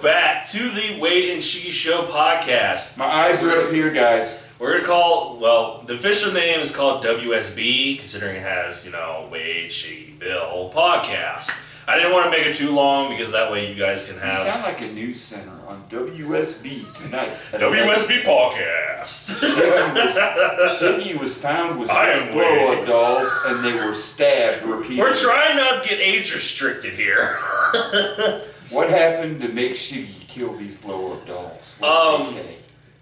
back to the Wade and Shiggy Show podcast. My eyes are up here, guys. We're going to call, well, the official name is called WSB, considering it has, Wade, Shiggy, Bill podcast. I didn't want to make it too long because that way you guys can have... You sound like a news center on WSB tonight. WSB Podcast. Shiggy was found with 6 blow-up dolls and they were stabbed repeatedly. We're trying not to get age restricted here. What happened to make Shiggy kill these blow-up dolls?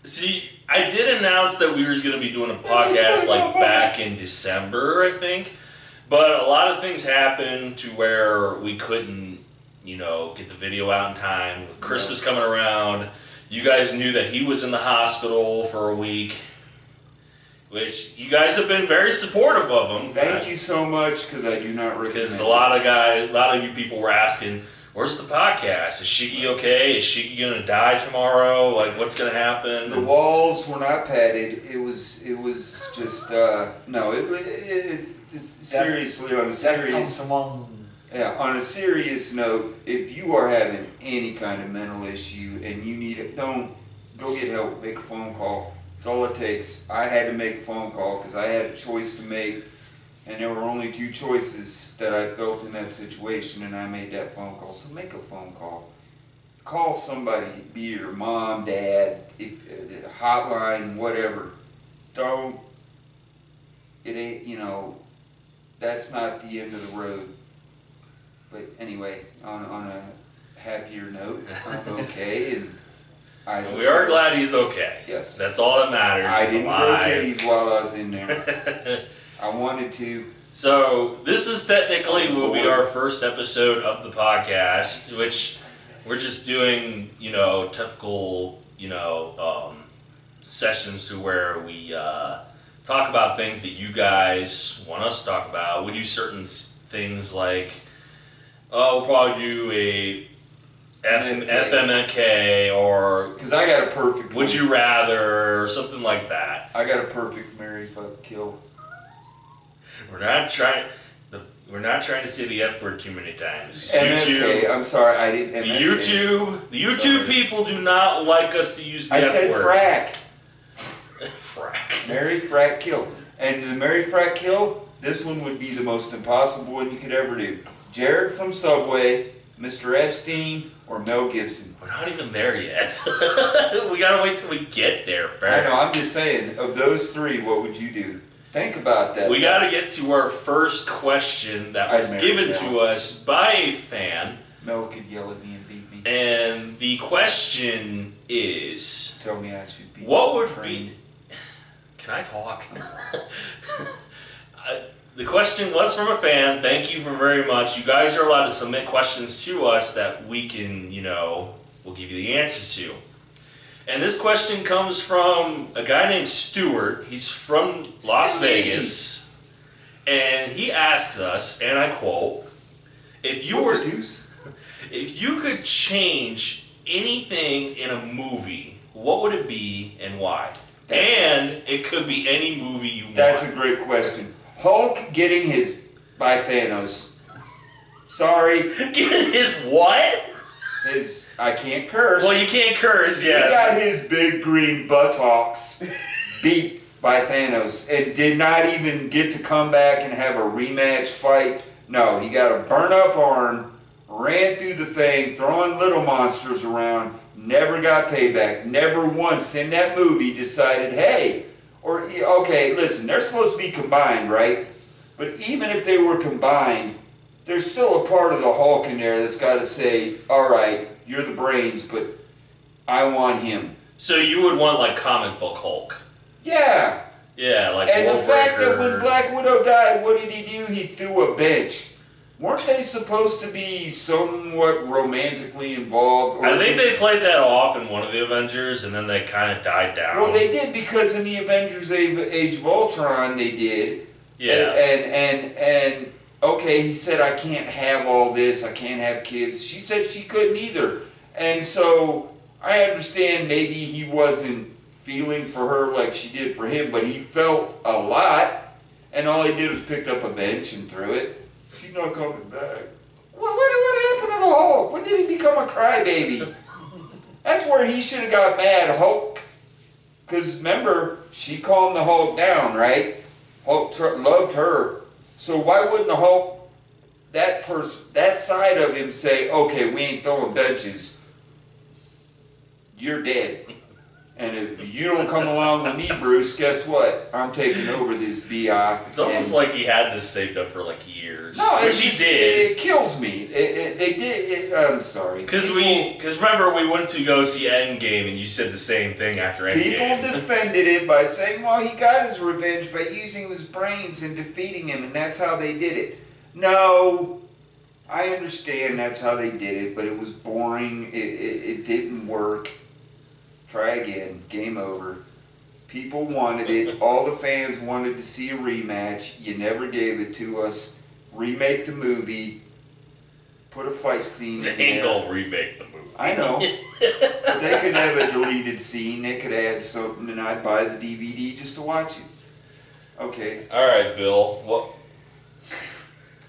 See, I did announce that we were going to be doing a podcast back in December, I think. But a lot of things happened to where we couldn't, get the video out in time. With Christmas coming around, you guys knew that he was in the hospital for a week, which you guys have been very supportive of him. Thank you so much, because I do not recommend. Because a lot of you people were asking, "Where's the podcast? Is Shiggy okay? Is Shiggy gonna die tomorrow? Like, what's gonna happen?" The walls were not padded. It was just seriously, on a serious note, if you are having any kind of mental issue and you need it, don't go get help. Make a phone call. That's all it takes. I had to make a phone call because I had a choice to make, and there were only 2 choices that I felt in that situation, and I made that phone call. So make a phone call. Call somebody, be your mom, dad, hotline, whatever. Don't. It ain't, that's not the end of the road. But anyway, on a happier note, I'm okay, and we are glad he's okay. Yes, that's all that matters. I didn't go titties while I was in there. I wanted to. So this is technically will be our first episode of the podcast, which we're just doing, typical, sessions to where we talk about things that you guys want us to talk about. We do certain things like, we'll probably do a FMNK or... Because I got a perfect... Would you rather, or something like that. I got a perfect marry, fuck, kill. We're not trying to say the F word too many times. MFK, I'm sorry, I didn't... The YouTube people do not like us to use the F word. I said frack. Frack. Marry, frack, kill. And the marry, frack, kill, this one would be the most impossible one you could ever do. Jared from Subway, Mr. Epstein, or Mel Gibson. We're not even there yet. We gotta wait till we get there first. I know, I'm just saying, of those 3, what would you do? Think about that. We gotta get to our first question that was given to us by a fan. Mel could yell at me and beat me. And the question is... Tell me I should be... What would be... Can I talk? The question was from a fan. Thank you very much. You guys are allowed to submit questions to us that we can, we'll give you the answers to. And this question comes from a guy named Stuart. He's from Las Vegas. And he asks us, and I quote, if you could change anything in a movie, what would it be and why? And it could be any movie you want. That's a great question. Hulk getting his by Thanos. Sorry. Getting his what? His, I can't curse. Well, you can't curse, yeah. He got his big green buttocks beat by Thanos and did not even get to come back and have a rematch fight. No, he got a burn up arm, ran through the thing, throwing little monsters around, never got payback. Never once in that movie decided, hey, okay, listen, they're supposed to be combined, right? But even if they were combined, there's still a part of the Hulk in there that's got to say, all right, you're the brains, but I want him. So you would want like comic book Hulk? Yeah. Yeah, like and the fact that when Black Widow died, what did he do? He threw a bench. Weren't they supposed to be somewhat romantically involved? I think they played that off in one of the Avengers, and then they kind of died down. Well, they did, because in the Avengers Age of Ultron, they did. Yeah. And okay, he said, I can't have all this, I can't have kids. She said she couldn't either. And so, I understand maybe he wasn't feeling for her like she did for him, but he felt a lot, and all he did was picked up a bench and threw it. She's not coming back. What happened to the Hulk? When did he become a crybaby? That's where he should have got mad, Hulk. Because remember, she calmed the Hulk down, right? Hulk loved her. So why wouldn't the Hulk, that side of him say, okay, we ain't throwing benches. You're dead. And if you don't come along with me, Bruce, guess what? I'm taking over this BI. It's almost like he had this saved up for like years. No, which he did. It kills me. They did. I'm sorry. Because remember we went to go see Endgame and you said the same thing after Endgame. People defended it by saying, well, he got his revenge by using his brains and defeating him, and that's how they did it. No, I understand that's how they did it, but it was boring. It didn't work. Try again. Game over. People wanted it. All the fans wanted to see a rematch. You never gave it to us. Remake the movie. Put a fight scene in there. They ain't gonna remake the movie. I know. But they could have a deleted scene. They could add something, and I'd buy the DVD just to watch it. Okay. All right, Bill. What?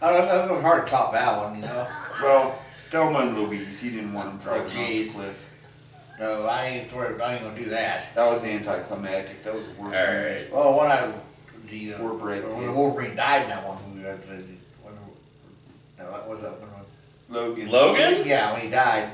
It was hard to top that one, you know. Well, Thelma and Louise. He didn't want him driving off the jeez. cliff. No, I ain't gonna do that. That was anticlimactic. That was the worst. All movie. right. Well, when Brad Wolverine died in that one movie, what was that one? Logan. Logan? Yeah, when he died.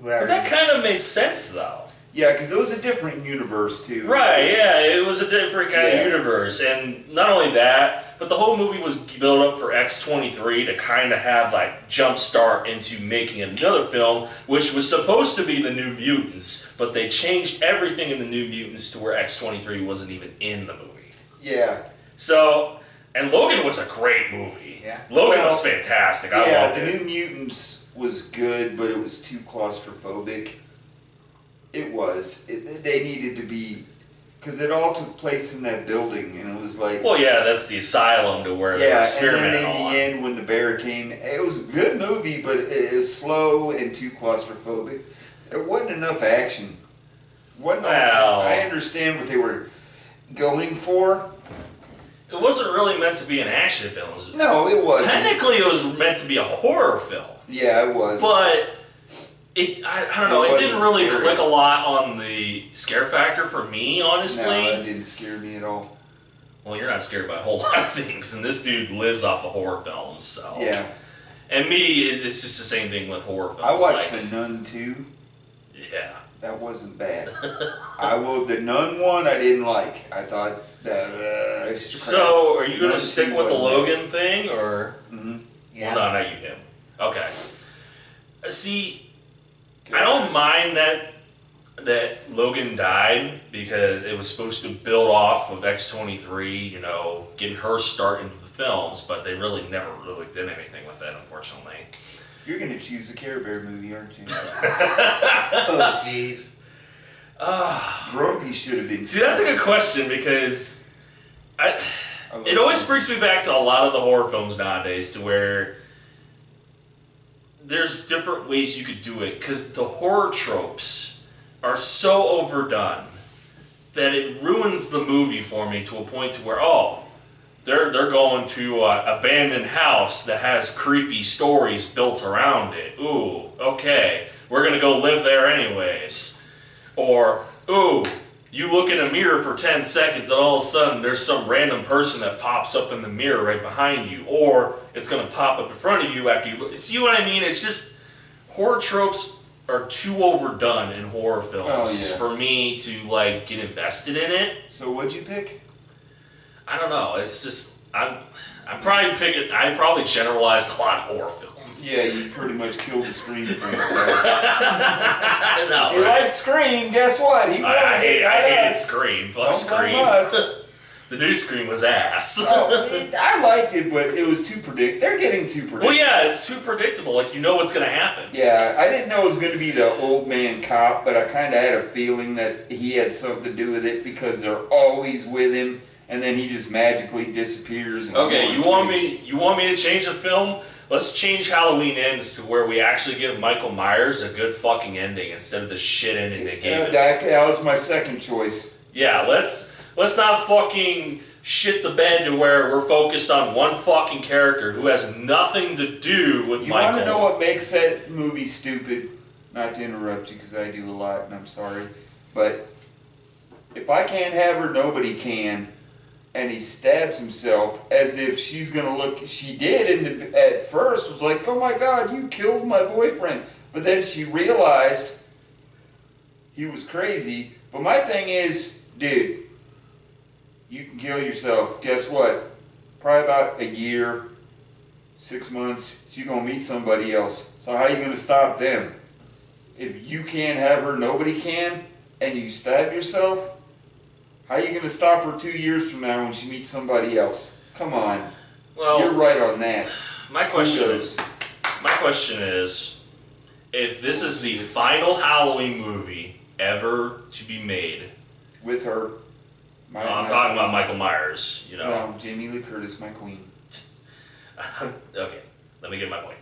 But that kind of made sense though. Yeah, because it was a different universe too. Right, yeah, it was a different kind of universe. And not only that, but the whole movie was built up for X-23 to kind of have like jump start into making another film, which was supposed to be the New Mutants, but they changed everything in the New Mutants to where X-23 wasn't even in the movie. Yeah. So, and Logan was a great movie. Yeah. Logan was fantastic. I loved it. The New Mutants was good, but it was too claustrophobic. It was. They needed to be, because it all took place in that building, and it was like. Well, yeah, that's the asylum to where they were experimenting and then in the end, when the bear came, it was a good movie, but it was slow and too claustrophobic. There wasn't enough action. I understand what they were going for. It wasn't really meant to be an action film. No, it wasn't. Technically, it was meant to be a horror film. Yeah, it was. But I don't know. It didn't really click a lot on the scare factor for me, honestly. No, it didn't scare me at all. Well, you're not scared by a whole lot of things, and this dude lives off of horror films, so. Yeah. And me, it's just the same thing with horror films. I watched The Nun 2. Yeah. That wasn't bad. The Nun one I didn't like. I thought that. So, are you gonna stick with the Logan thing, or? Mm-hmm. Yeah. Well, no, not you, him. Okay. See. I don't mind that Logan died because it was supposed to build off of X-23, you know, getting her start into the films, but they never really did anything with that, unfortunately. You're gonna choose the Care Bear movie, aren't you? Oh, jeez. Grumpy should have been. See, that's a good question because it always brings me back to a lot of the horror films nowadays to where there's different ways you could do it because the horror tropes are so overdone that it ruins the movie for me to a point to where, they're going to an abandoned house that has creepy stories built around it. Ooh, okay, we're going to go live there anyways. Or, ooh, you look in a mirror for 10 seconds and all of a sudden there's some random person that pops up in the mirror right behind you. Or it's going to pop up in front of you after you look. See what I mean? It's just, horror tropes are too overdone in horror films for me to like get invested in it. So what'd you pick? I don't know. It's just, I probably generalized a lot of horror films. Yeah, you pretty much killed the Scream franchise. No, if you like Scream, guess what? I hated Scream. Fuck Scream. Us. The new Scream was ass. I liked it, but it was too predictable. They're getting too predictable. Well, yeah, it's too predictable. Like, you know what's going to happen. Yeah, I didn't know it was going to be the old man cop, but I kind of had a feeling that he had something to do with it because they're always with him, and then he just magically disappears. Okay, you want me to change the film? Let's change Halloween Ends to where we actually give Michael Myers a good fucking ending instead of the shit ending they gave it. That was my second choice. Yeah, let's not fucking shit the bed to where we're focused on one fucking character who has nothing to do with Michael. You want to know what makes that movie stupid? not to interrupt you because I do a lot and I'm sorry, but if I can't have her, nobody can. And he stabs himself as if she's gonna look. She did, and at first was like, "Oh my God, you killed my boyfriend." But then she realized he was crazy. But my thing is, dude, you can kill yourself. Guess what? Probably about a year, 6 months, you're gonna meet somebody else. So how are you gonna stop them? If you can't have her, nobody can, and you stab yourself, how are you gonna stop her 2 years from now when she meets somebody else? Come on. Well, you're right on that. My question is, if this is the final Halloween movie ever to be made, with her. I'm talking about Michael Myers, you know. No, Jamie Lee Curtis, my queen. Okay, let me get my point.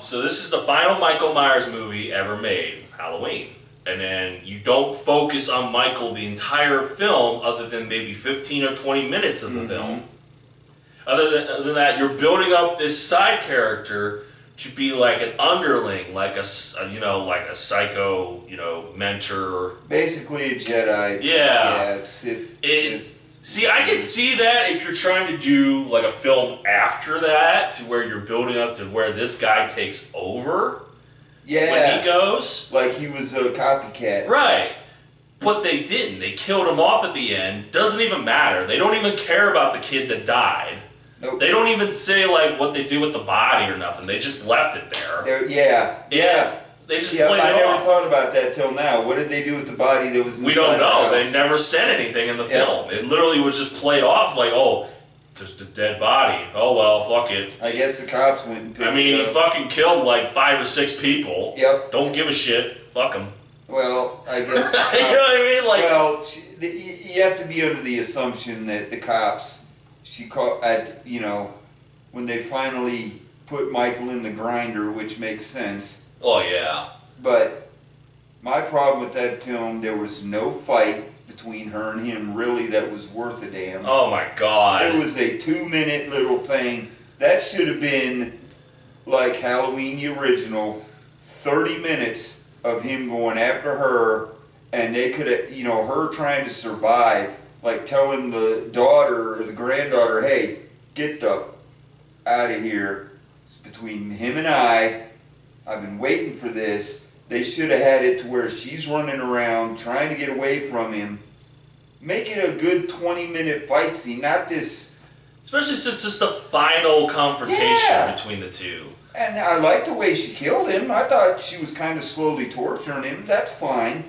So this is the final Michael Myers movie ever made, Halloween. And then you don't focus on Michael the entire film other than maybe 15 or 20 minutes of the film. Other than that, you're building up this side character to be like an underling, like a psycho, mentor. Basically a Jedi. Yeah. Sith. See, I can see that if you're trying to do like a film after that, to where you're building up to where this guy takes over. Yeah. When he goes. Like he was a copycat. Right. But they didn't. They killed him off at the end. Doesn't even matter. They don't even care about the kid that died. Nope. They don't even say like what they did with the body or nothing. They just left it there. Yeah. They just played it off. I never thought about that till now. What did they do with the body that was inside We don't know. the house? They never said anything in the film. It literally was just played off like, oh, just a dead body. Oh well, fuck it. I guess the cops went and picked he it up. fucking killed like 5 or 6 people. Yep. Don't give a shit. Fuck him. Well, I guess. You know what I mean? Like, well, you have to be under the assumption that the cops, when they finally put Michael in the grinder, which makes sense. oh yeah. But my problem with that film, there was no fight between her and him really that was worth a damn. Oh my God. It was a 2-minute little thing. That should have been like Halloween the original, 30 minutes of him going after her, and they could have, her trying to survive, like telling the daughter or the granddaughter, hey, get the out of here. It's between him and I've been waiting for this. They should have had it to where she's running around trying to get away from him. Make it a good 20-minute fight scene, not this. Especially since it's the final confrontation between the two. And I like the way she killed him. I thought she was kind of slowly torturing him. That's fine.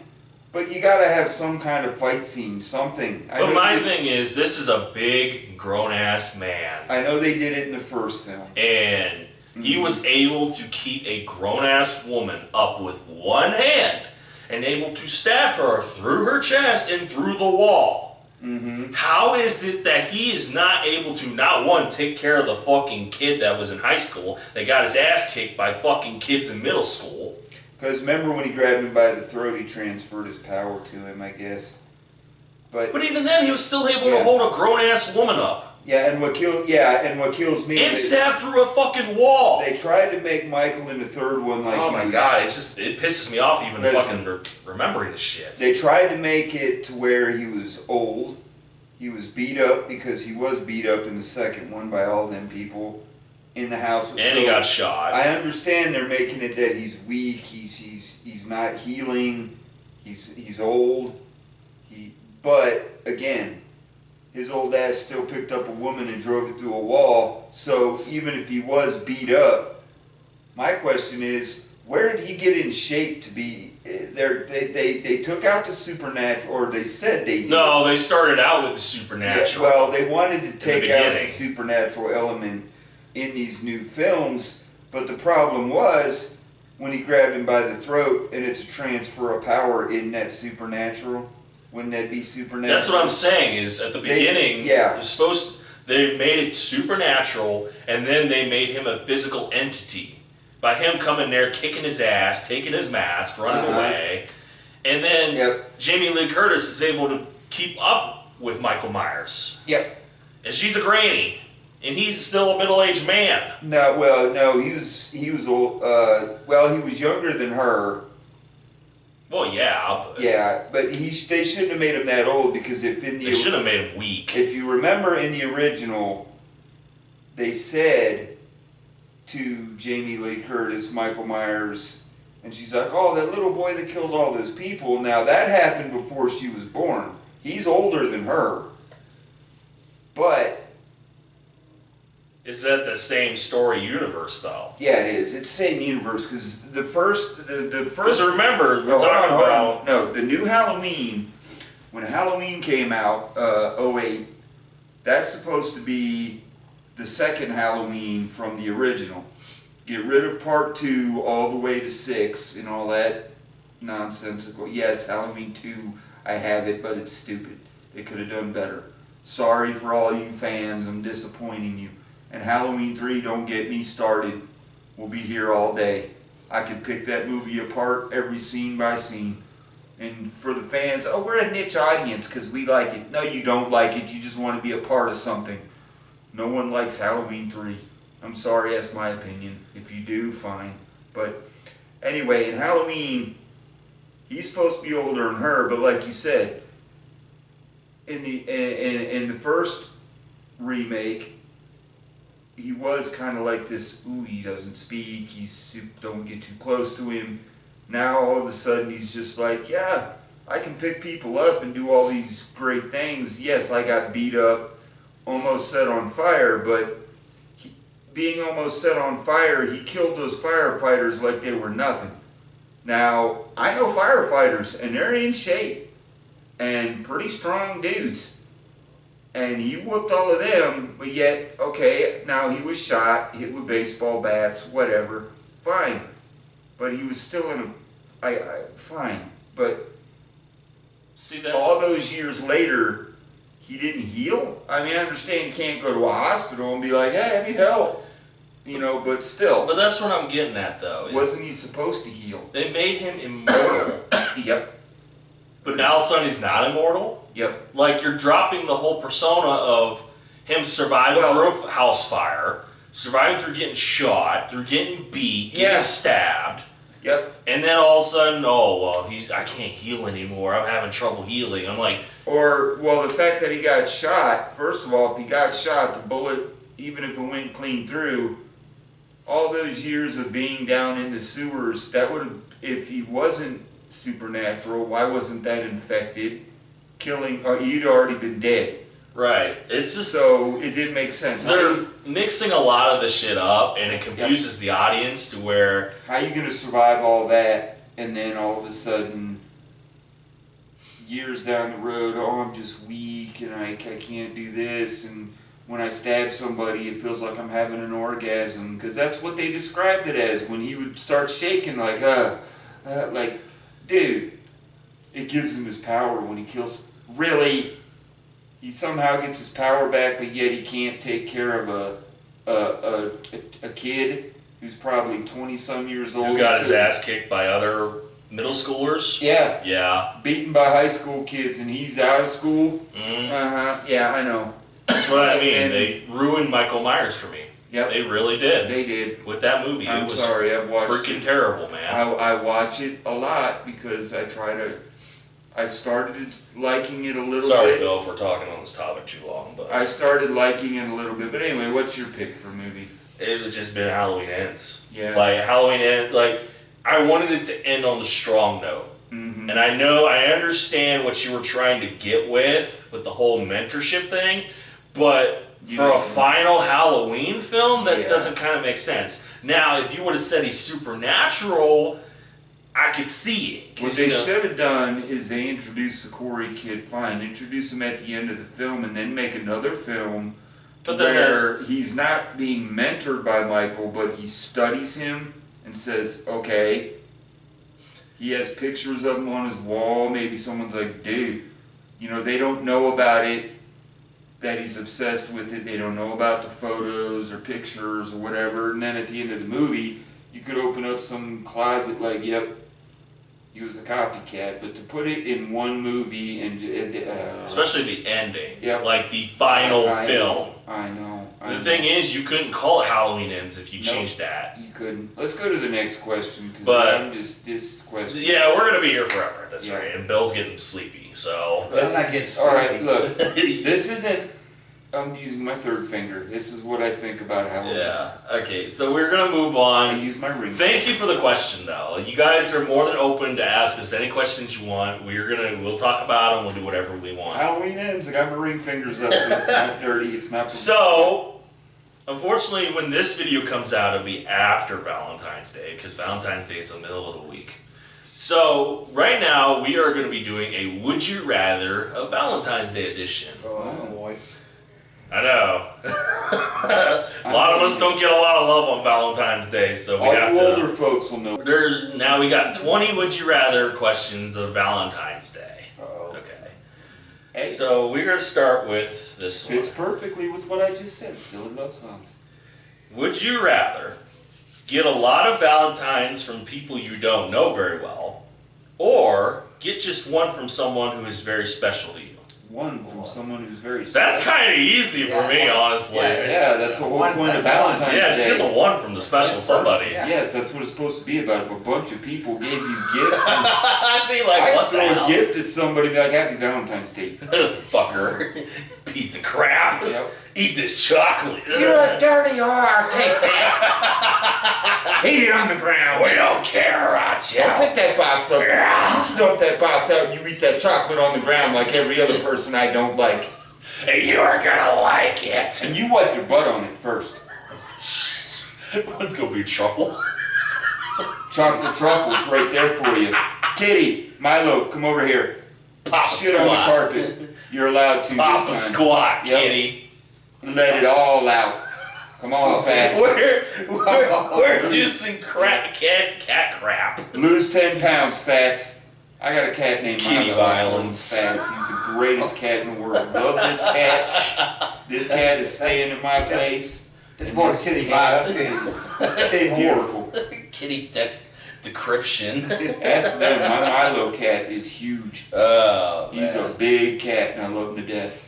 But you gotta have some kind of fight scene, something. But my thing is, this is a big, grown-ass man. I know they did it in the first film. And he was able to keep a grown-ass woman up with one hand and able to stab her through her chest and through the wall. Mm-hmm. How is it that he is not able to, not one, take care of the fucking kid that was in high school that got his ass kicked by fucking kids in middle school? Because remember when he grabbed him by the throat, he transferred his power to him, I guess. But even then, he was still able to hold a grown-ass woman up. Yeah, and what kills me. And stabbed through a fucking wall. They tried to make Michael in the third one like. Oh my God! It pisses me off even fucking remembering this shit. They tried to make it to where he was old. He was beat up because he was beat up in the second one by all them people in the house. And he got shot. I understand they're making it that he's weak. He's not healing. He's old. But again. His old ass still picked up a woman and drove it through a wall. So even if he was beat up, my question is, where did he get in shape to be? They took out the supernatural, or they said they did. No, they started out with the supernatural. Yeah, well, they wanted to take out the supernatural element in these new films, but the problem was when he grabbed him by the throat and it's a transfer of power, isn't that supernatural? Wouldn't that be supernatural? That's what I'm saying, is at the beginning, they made it supernatural, and then they made him a physical entity. By him coming there, kicking his ass, taking his mask, running away. And then Jamie Lee Curtis is able to keep up with Michael Myers. Yep. And she's a granny. and he's still a middle-aged man. No, he was old. He was younger than her. Well, yeah. But yeah, but they shouldn't have made him that old because they should have made him weak. If you remember in the original, they said to Jamie Lee Curtis, Michael Myers, and she's like, "Oh, that little boy that killed all those people." Now that happened before she was born. He's older than her, but. Is that the same story universe, though? Yeah, it is. It's the same universe because the first. Because remember, we're talking about the new Halloween. When Halloween came out, 2008, that's supposed to be the second Halloween from the original. Get rid of part 2 all the way to 6 and all that nonsensical. Yes, Halloween 2, I have it, but it's stupid. They could have done better. Sorry for all you fans. I'm disappointing you. And Halloween 3, don't get me started. We'll be here all day. I could pick that movie apart every scene by scene. And for the fans, we're a niche audience because we like it. No, you don't like it. You just want to be a part of something. No one likes Halloween 3. I'm sorry, that's my opinion. If you do, fine. But anyway, in Halloween, he's supposed to be older than her, but like you said, in the first remake, he was kind of like this, he doesn't speak, don't get too close to him. Now all of a sudden he's just like, yeah, I can pick people up and do all these great things. Yes, I got beat up, almost set on fire, but being almost set on fire, he killed those firefighters like they were nothing. Now, I know firefighters, and they're in shape, and pretty strong dudes. And he whooped all of them, but yet, okay, now he was shot, hit with baseball bats, whatever, fine. But he was still in fine. But see, all those years later, he didn't heal? I mean, I understand you can't go to a hospital and be like, hey, I need help. But still. But that's what I'm getting at, though. Wasn't he supposed to heal? They made him immortal. Yep. But now all of a sudden he's not immortal? Yep. Like, you're dropping the whole persona of him surviving through a house fire, surviving through getting shot, through getting beat, getting stabbed. Yep. And then all of a sudden, I can't heal anymore. I'm having trouble healing. I'm like... the fact that he got shot, first of all, if he got shot, the bullet, even if it went clean through, all those years of being down in the sewers, that would have, if he wasn't supernatural, why wasn't that infected? Killing, or he'd already been dead. Right. It's just... So, it didn't make sense. They're mixing a lot of the shit up, and it confuses the audience to where... How are you going to survive all that, and then all of a sudden, years down the road, I'm just weak, and I can't do this, and when I stab somebody, it feels like I'm having an orgasm, because that's what they described it as, when he would start shaking like, dude, it gives him his power when he kills. Really? He somehow gets his power back, but yet he can't take care of a kid who's probably 20-some years old. Who got his ass kicked by other middle schoolers? Yeah. Yeah. Beaten by high school kids, and he's out of school? Mm-hmm. Yeah, I know. That's what I mean. They ruined Michael Myers for me. Yep. They really did. They did. With that movie. I'm it was sorry, I've watched freaking terrible, man. I watch it a lot because I started liking it a little bit. Sorry, Bill, if we're talking on this topic too long, but I started liking it a little bit. But anyway, what's your pick for movie? it was just been Halloween Ends. Yeah. Like Halloween Ends, I wanted it to end on a strong note. Mm-hmm. And I understand what you were trying to get with the whole mentorship thing, but for a final Halloween film, that doesn't kind of make sense. Now, if you would have said he's supernatural, I could see it. What they should have done is they introduce the Corey kid, fine, introduce him at the end of the film, and then make another film where he's not being mentored by Michael, but he studies him and says, okay, he has pictures of him on his wall, maybe someone's like, dude, they don't know about it, that he's obsessed with it, they don't know about the photos or pictures or whatever, and then at the end of the movie, you could open up some closet like, yep, he was a copycat, but to put it in one movie and... especially the ending, yep. like the final film. I know. The thing is, you couldn't call it Halloween Ends if you changed that. You couldn't. Let's go to the next question. But this question. Yeah, we're gonna be here forever. That's right. And Bill's getting sleepy, so. I'm not getting sleepy. All right, look. This isn't. I'm using my third finger. This is what I think about Halloween. Yeah. Okay. So we're gonna move on. I use my ring. Thank you for the question, though. You guys are more than open to ask us any questions you want. We'll talk about them. We'll do whatever we want. Halloween ends. I got my ring fingers up, so it's not dirty. It's not. So, unfortunately, when this video comes out, it'll be after Valentine's Day because Valentine's Day is the middle of the week. So, right now, we are going to be doing a Would You Rather, a Valentine's Day edition. Oh, boy. I know. A lot of us don't get a lot of love on Valentine's Day, so we have to. All older folks will know. Now we got 20 Would You Rather questions of Valentine's Day. Uh-oh. Okay. Hey, So we're going to start with this one. fits perfectly with what I just said. Silly love songs. Would you rather get a lot of Valentines from people you don't know very well, or get just one from someone who is very special to you? One from someone who's very. That's kind of easy for me, honestly. Yeah, that's the whole point of Valentine's Yeah, just Day. get the one from the special somebody. Yeah. Yes, that's what it's supposed to be about. If a bunch of people gave you gifts, and I'd be like, I what could the throw hell? a gift at somebody and be like, Happy Valentine's Day. Fucker. Piece of crap. Yep. Eat this chocolate. You're a dirty whore. Take that. Eat it on the ground. We don't care about you. Don't pick that box up. Yeah. You dump that box out and you eat that chocolate on the ground like every other person I don't like. Hey, you are gonna like it. And you wipe your butt on it first. Let's go be trouble. Chocolate truffles right there for you. Kitty, Milo, come over here. Pop a Shit on the squat. carpet. You're allowed to Pop a this time. squat, Yep. kitty. Let it all out. Come on, fast. We're juicing cat crap. Lose 10 pounds, Fats. I got a cat named Kitty Milo. violence. Fats. He's the greatest cat in the world. Love this cat. This cat is staying in my place. This And boy this kitty cat violence. is horrible. Kitty decryption. As for them, my Milo cat is huge. Oh, He's a big cat, and I love him to death.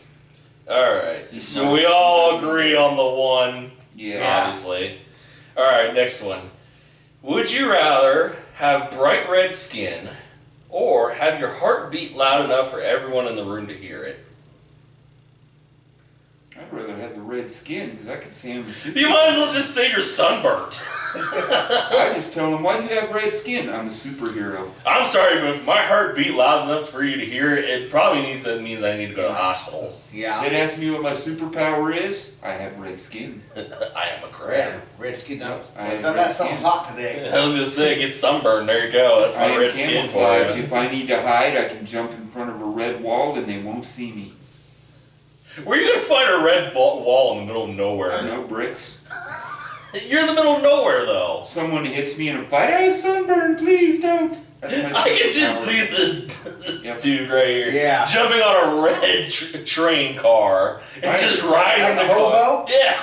Alright, so we all agree on the one, Yeah. obviously. Alright, next one. Would you rather have bright red skin or have your heart beat loud enough for everyone in the room to hear it? I'd rather have the red skin because I can see him. You might as well just say you're sunburnt. I just tell him, why do you have red skin? I'm a superhero. I'm sorry, but if my heart beat loud enough for you to hear it, it probably means I need to go to the hospital. Yeah. Then ask me what my superpower is. I have red skin. I am a crab. Red skin. I Well, have some of red that something's skin. hot today. I was gonna say, get sunburned. There you go. That's I my am red skin for camouflage. you. If I need to hide, I can jump in front of a red wall and they won't see me. Where are you gonna find a red wall in the middle of nowhere? No bricks. You're in the middle of nowhere, though. Someone hits me in a fight. I have sunburn. Please don't. That's my I can just see superpower. this Yep. dude right here, Yeah. jumping on a red train car and Right. just riding Like the a car. hobo? Yeah,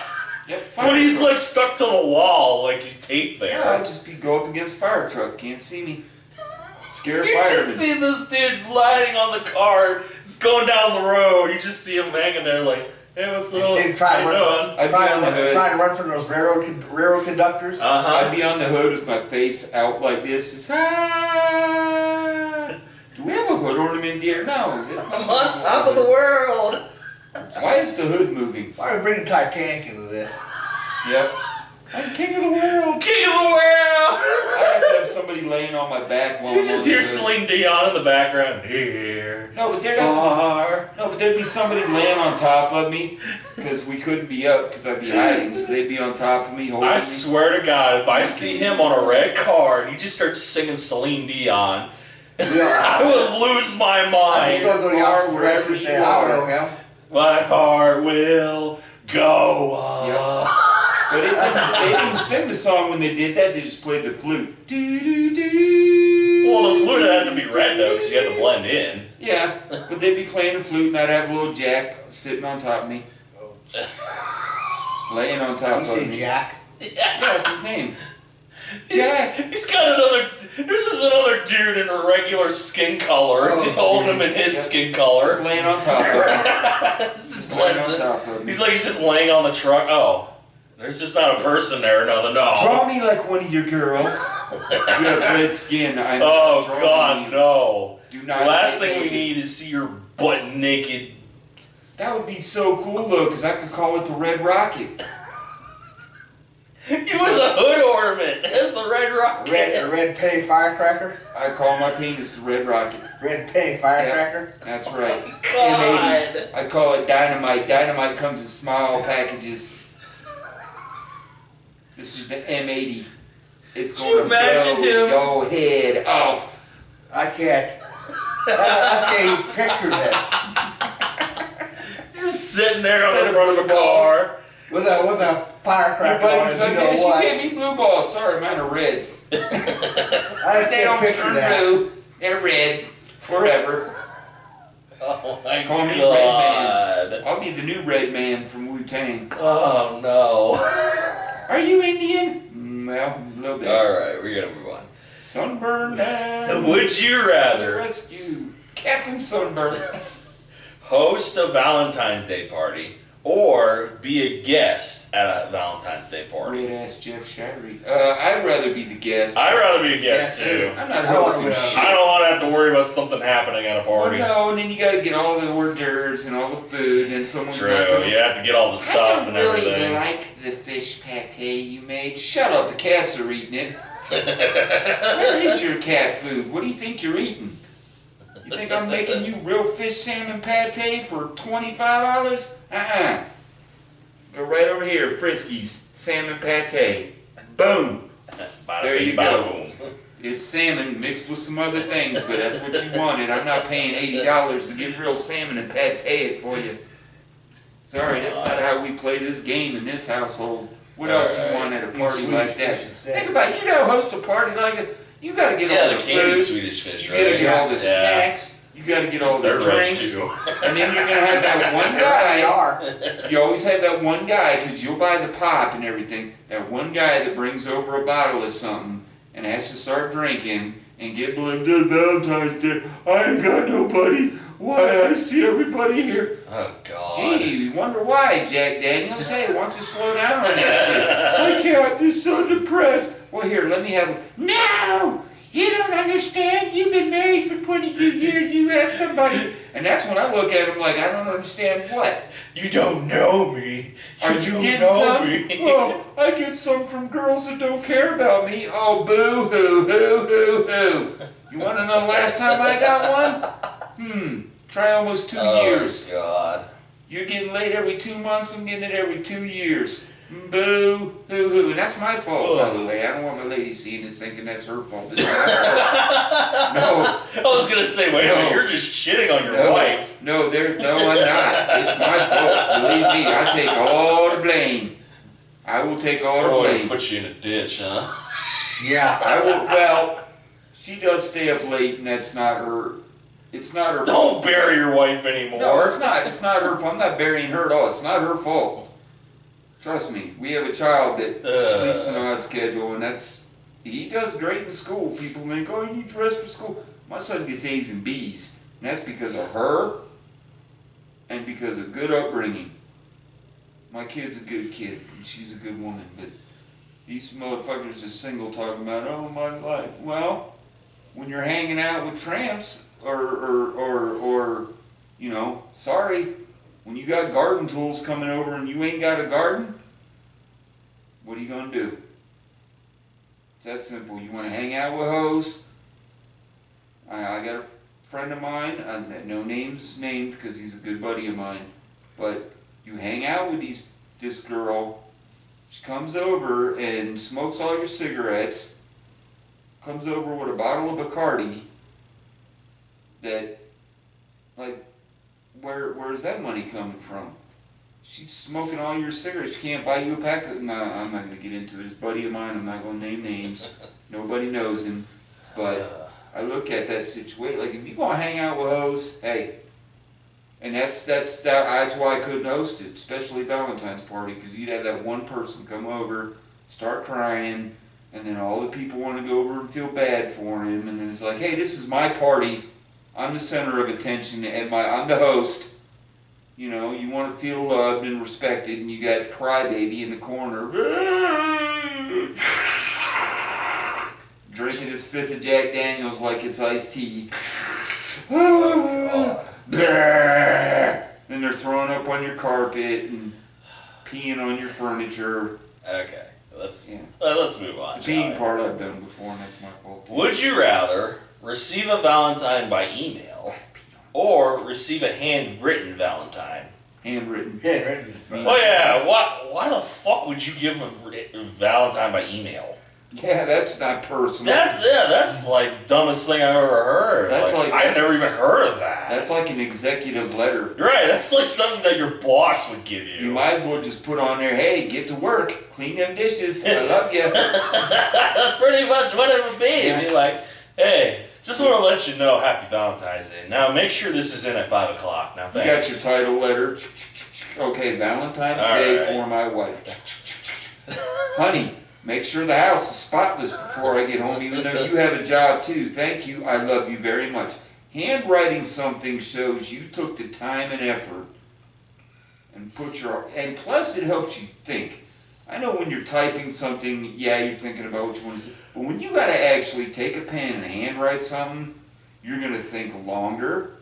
Yep, but he's fire like stuck to the wall, like he's taped truck. there. Yeah, I'd just go up against fire truck. Can't see me. Scare You firemen. just see this dude riding on the car, it's going down the road. You just see him hanging there, like, hey, what's up? See him trying How to you run, doing? I'd be on the hood. trying to run from those railroad conductors. Uh-huh. I'd be on the hood with my face out like this. Just, ah. Do we have a hood ornament here? No. I'm on top of the world. Why is the hood moving? Why are we bringing Titanic into this? Yep. I'm king of the world. King of the world. I have to have somebody laying on my back while You I'm just on hear the hood. Celine Dion in the background. Here, No, but there'd far. no, but there'd be somebody laying on top of me because we couldn't be up because I'd be hiding. So they'd be on top of me, holding I me. swear to God, if I see him on a red car and he just starts singing Celine Dion, I would lose my I'm mind. just going to go to the Far opposite wherever direction and you say, I are. don't know him. My heart will go on. But they didn't sing the song when they did that. They just played the flute. Do, do, do. Well, the flute had to be red though, because you had to blend in. Yeah, but they'd be playing the flute, and I'd have a little Jack sitting on top of me, laying on top You of say me. Jack. Yeah, that's his name. Jack. He's got another. There's just another dude in a regular skin color. Oh, He's holding him in his yeah. skin Just color. laying on top of me. Just right on top of me. He's just laying on the truck. Oh, there's just not a person there. No. Draw me like one of your girls. You have red skin. Oh, God, no. Do not. The last thing we need is see your butt naked. That would be so cool, though, because I could call it the Red Rocket. It was a hood ornament. It's the Red Rocket. A red penny firecracker. I call my penis the Red Rocket. Red penny firecracker. Yep, that's right. God. M80. I call it Dynamite. Dynamite comes in small packages. This is the M80. It's going to blow your head off. I can't. I can't picture this. Just sitting there on the front of a car. With a firecracker on it, you know she what? gave me blue balls. Sorry, mine are red. I just They don't can't picture turn that. blue. They're red forever. Oh my Call me God. Red Man. I'll be the new Red Man from Wu-Tang. Oh no. Are you Indian? Well, a little bit. Alright, we're gonna move on. Sunburn Man. Would you rather Rescue. Captain Sunburn. host a Valentine's Day party or be a guest at a Valentine's Day party? Red ass Jeff Shirey. I'd rather be the guest. I'd rather be a guest Yeah, too. I'm not I don't hosting wanna be shit. I don't want to have to worry about something happening at a party. Well, no, and then you gotta get all the hors d'oeuvres and all the food, and someone's True, not gonna... you have to get all the stuff I and don't really everything. like the fish pate you made. Shut up, the cats are eating it. Where is your cat food? What do you think you're eating? You think I'm making you real fish salmon pate for $25? Go right over here, Friskies salmon pate. Boom. Bada There bing, you bada go. boom. It's salmon mixed with some other things, but that's what you wanted. I'm not paying $80 to get real salmon and pate it for you. Sorry, that's not how we play this game in this household. What else you want at a party like that? Think about it. You gotta host a party like it. You gotta get all Yeah, the the candy food. Swedish fish, You right? gotta get all the Yeah. snacks. You gotta get all the They're red drinks. too. And then you're gonna have that one They guy. are. You always have that one guy, because you'll buy the pop and everything. That one guy that brings over a bottle of something and has to start drinking and get like, "This Valentine's Day, I ain't got nobody. Why I see everybody here?" Oh God. Gee, you wonder why, Jack Daniels. Hey, why don't you slow down on that shit? I can't, I'm so depressed. Well, here, let me have... No! You don't understand. You've been married for 22 years. You have somebody. And that's when I look at him like, I don't understand what. You don't know me. Are you don't getting know some? me. Oh, I get some from girls that don't care about me. Oh, boo hoo hoo hoo hoo. You want to know the last time I got one? Try almost 2 years. Oh God. You're getting laid every 2 months. I'm getting it every 2 years. Boo hoo hoo. And that's my fault, by the way. I don't want my lady seeing this thinking that's her fault. It's my fault. No. I was gonna say, wait a minute, you're just shitting on your wife. No, I'm not. It's my fault. Believe me, I take all the blame. I will take all the We're blame. gonna put you in a ditch, huh? Yeah. I will. Well, she does stay up late, and that's not her. It's not her. Don't bury your wife anymore. No, it's not. It's not her fault. I'm not burying her at all. It's not her fault. Trust me. We have a child that sleeps on an odd schedule, and he does great in school. People think, "Oh, you need to rest for school." My son gets A's and B's, and that's because of her, and because of good upbringing. My kid's a good kid, and she's a good woman, but these motherfuckers are single talking about, "Oh, my life." Well, when you're hanging out with tramps, or you know, sorry, when you got garden tools coming over and you ain't got a garden, what are you gonna do? It's that simple. You want to hang out with hoes? I got a friend of mine, no names named because he's a good buddy of mine, but you hang out with this girl, she comes over and smokes all your cigarettes, comes over with a bottle of Bacardi, that, like, where's that money coming from? She's smoking all your cigarettes. She can't buy you a pack of... No, I'm not going to get into it. It's a buddy of mine. I'm not going to name names. Nobody knows him. But I look at that situation. Like, if you're going to hang out with hoes, hey. And that's why I couldn't host it, especially Valentine's party, because you'd have that one person come over, start crying, and then all the people want to go over and feel bad for him. And then it's like, hey, this is my party. I'm the center of attention, and I'm the host. You know, you want to feel loved and respected, and you got crybaby in the corner. Drinking his fifth of Jack Daniels like it's iced tea. Oh, And they're throwing up on your carpet and peeing on your furniture. Okay, let's move on. The peeing part I've done before, and that's my fault. Would you rather receive a Valentine by email or receive a handwritten Valentine? Handwritten. Oh yeah, why the fuck would you give a Valentine by email? Yeah, that's not personal. That's like the dumbest thing I've ever heard. That's like I've never even heard of that. That's like an executive letter. Right, that's like something that your boss would give you. You might as well just put on there, hey, get to work, clean them dishes, I love you. That's pretty much what it would be. It'd be like, hey, just want to let you know, happy Valentine's Day. Now make sure this is in at 5 o'clock. Now You got your title letter. Okay, Valentine's Day for my wife. Honey, make sure the house is spotless before I get home, even though you have a job too. Thank you, I love you very much. Handwriting something shows you took the time and effort and and plus it helps you think. I know when you're typing something, yeah, you're thinking about which one is it, but when you gotta actually take a pen and handwrite something, you're gonna think longer,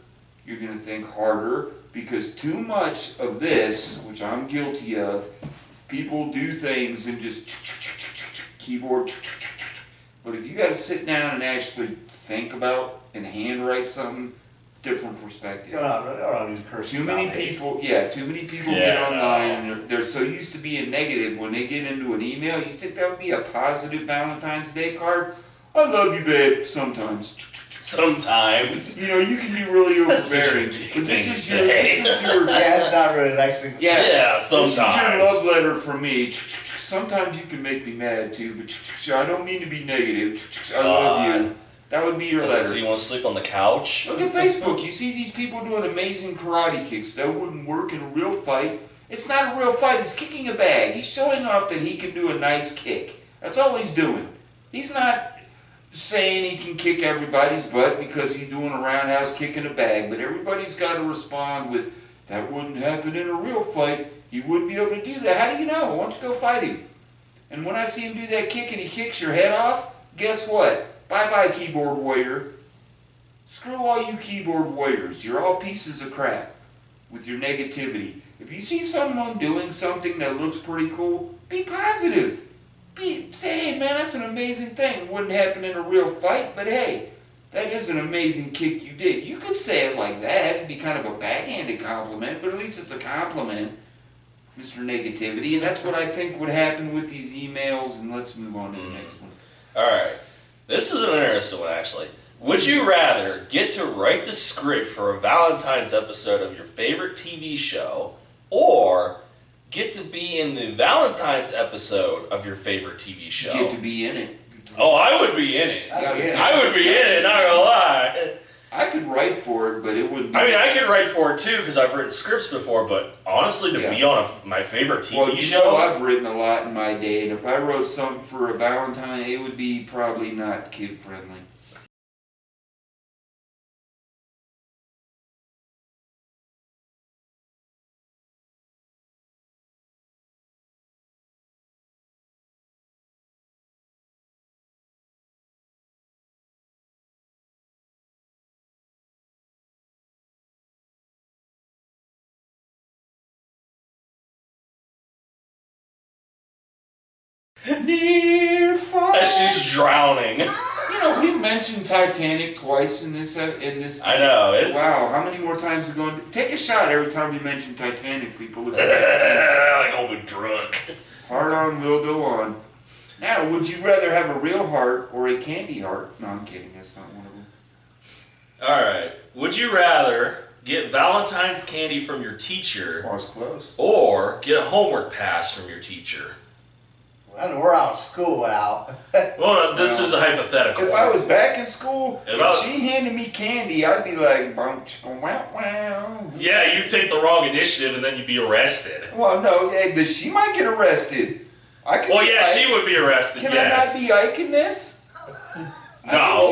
you're gonna think harder, because too much of this, which I'm guilty of, people do things and just keyboard, but if you gotta sit down and actually think about and handwrite something, different perspective. Too many people get online and they're so used to being negative. When they get into an email, you think that would be a positive Valentine's Day card? I love you, babe. Sometimes. Sometimes. You know, you can be really overbearing. But this is your yeah, it's not really nice thing. Yeah, sometimes. This is your love letter from me. Sometimes you can make me mad too, but I don't mean to be negative. I love you. That would be your letter. So you want to sleep on the couch? Look at Facebook. You see these people doing amazing karate kicks. That wouldn't work in a real fight. It's not a real fight. He's kicking a bag. He's showing off that he can do a nice kick. That's all he's doing. He's not saying he can kick everybody's butt because he's doing a roundhouse kick in a bag. But everybody's got to respond with, that wouldn't happen in a real fight. He wouldn't be able to do that. How do you know? Why don't you go fight him? And when I see him do that kick and he kicks your head off, guess what? Bye-bye, keyboard warrior. Screw all you keyboard warriors. You're all pieces of crap with your negativity. If you see someone doing something that looks pretty cool, be positive. Say, hey, man, that's an amazing thing. It wouldn't happen in a real fight, but hey, that is an amazing kick you did. You could say it like that. It'd be kind of a backhanded compliment, but at least it's a compliment, Mr. Negativity. And that's what I think would happen with these emails. And let's move on to the next one. All right. This is an interesting one, actually. Would you rather get to write the script for a Valentine's episode of your favorite TV show, or get to be in the Valentine's episode of your favorite TV show? Get to be in it. Oh, I would be in it. I would be in it, not gonna lie. I could write for it, but it wouldn't be... I mean, I could write for it too, because I've written scripts before, but honestly, to be on my favorite TV show... Well, I've written a lot in my day, and if I wrote something for a Valentine, it would be probably not kid-friendly. Near fall. As she's drowning. You know, we've mentioned Titanic twice in this. I know. Wow, how many more times are going to... Take a shot every time we mention Titanic, people. Like I'll be drunk. Heart on will go on. Now, would you rather have a real heart or a candy heart? No, I'm kidding. That's not one of them. Alright. Would you rather get Valentine's candy from your teacher... Or it's close. ...or get a homework pass from your teacher? Well, we're out of school out. Well, this is a hypothetical. If I was back in school, if she handed me candy, I'd be like, wow, wow. Yeah, you'd take the wrong initiative and then you'd be arrested. Well, no, she might get arrested. She would be arrested, Can I not be Ike in this? No.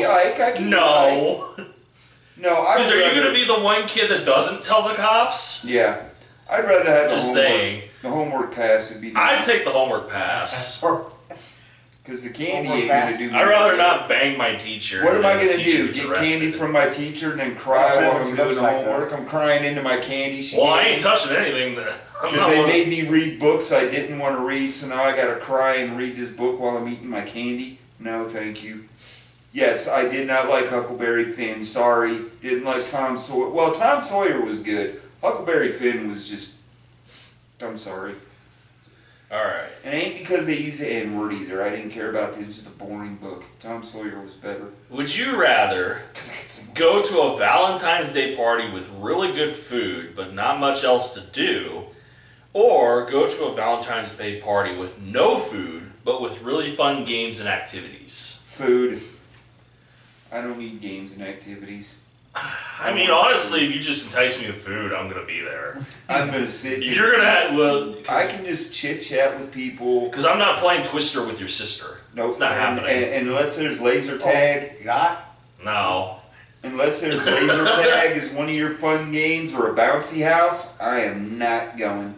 No, because are you going to be the one kid that doesn't tell the cops? Yeah. I'd rather have Just the homework. saying. The homework pass would be I'd nice. take the homework pass. Because the candy Homework ain't pass. going to do me. I'd rather not bang my teacher. What am I and going the to teacher do? gets Get arrested. candy from my teacher and then cry Well, while what I'm she doing looks the like, homework? I'm crying into my candy. Well, I ain't touching anything. Because they made me read books I didn't want to read, so now I got to cry and read this book while I'm eating my candy. No, thank you. Yes, I did not like Huckleberry Finn. Sorry. Didn't like Tom Sawyer. Well, Tom Sawyer was good. Huckleberry Finn was just... I'm sorry. Alright. And it ain't because they use the N-word either. I didn't care about this. It's just a boring book. Tom Sawyer was better. Would you rather go to a Valentine's Day party with really good food but not much else to do, or go to a Valentine's Day party with no food but with really fun games and activities? Food. I don't need games and activities. I mean, honestly, if you just entice me with food, I'm going to be there. I'm going to sit... You're going to have... Well, I can just chit-chat with people. because I'm not playing Twister with your sister. Nope. It's not happening. And unless there's laser tag... You not? No. Unless there's laser tag is one of your fun games or a bouncy house, I am not going.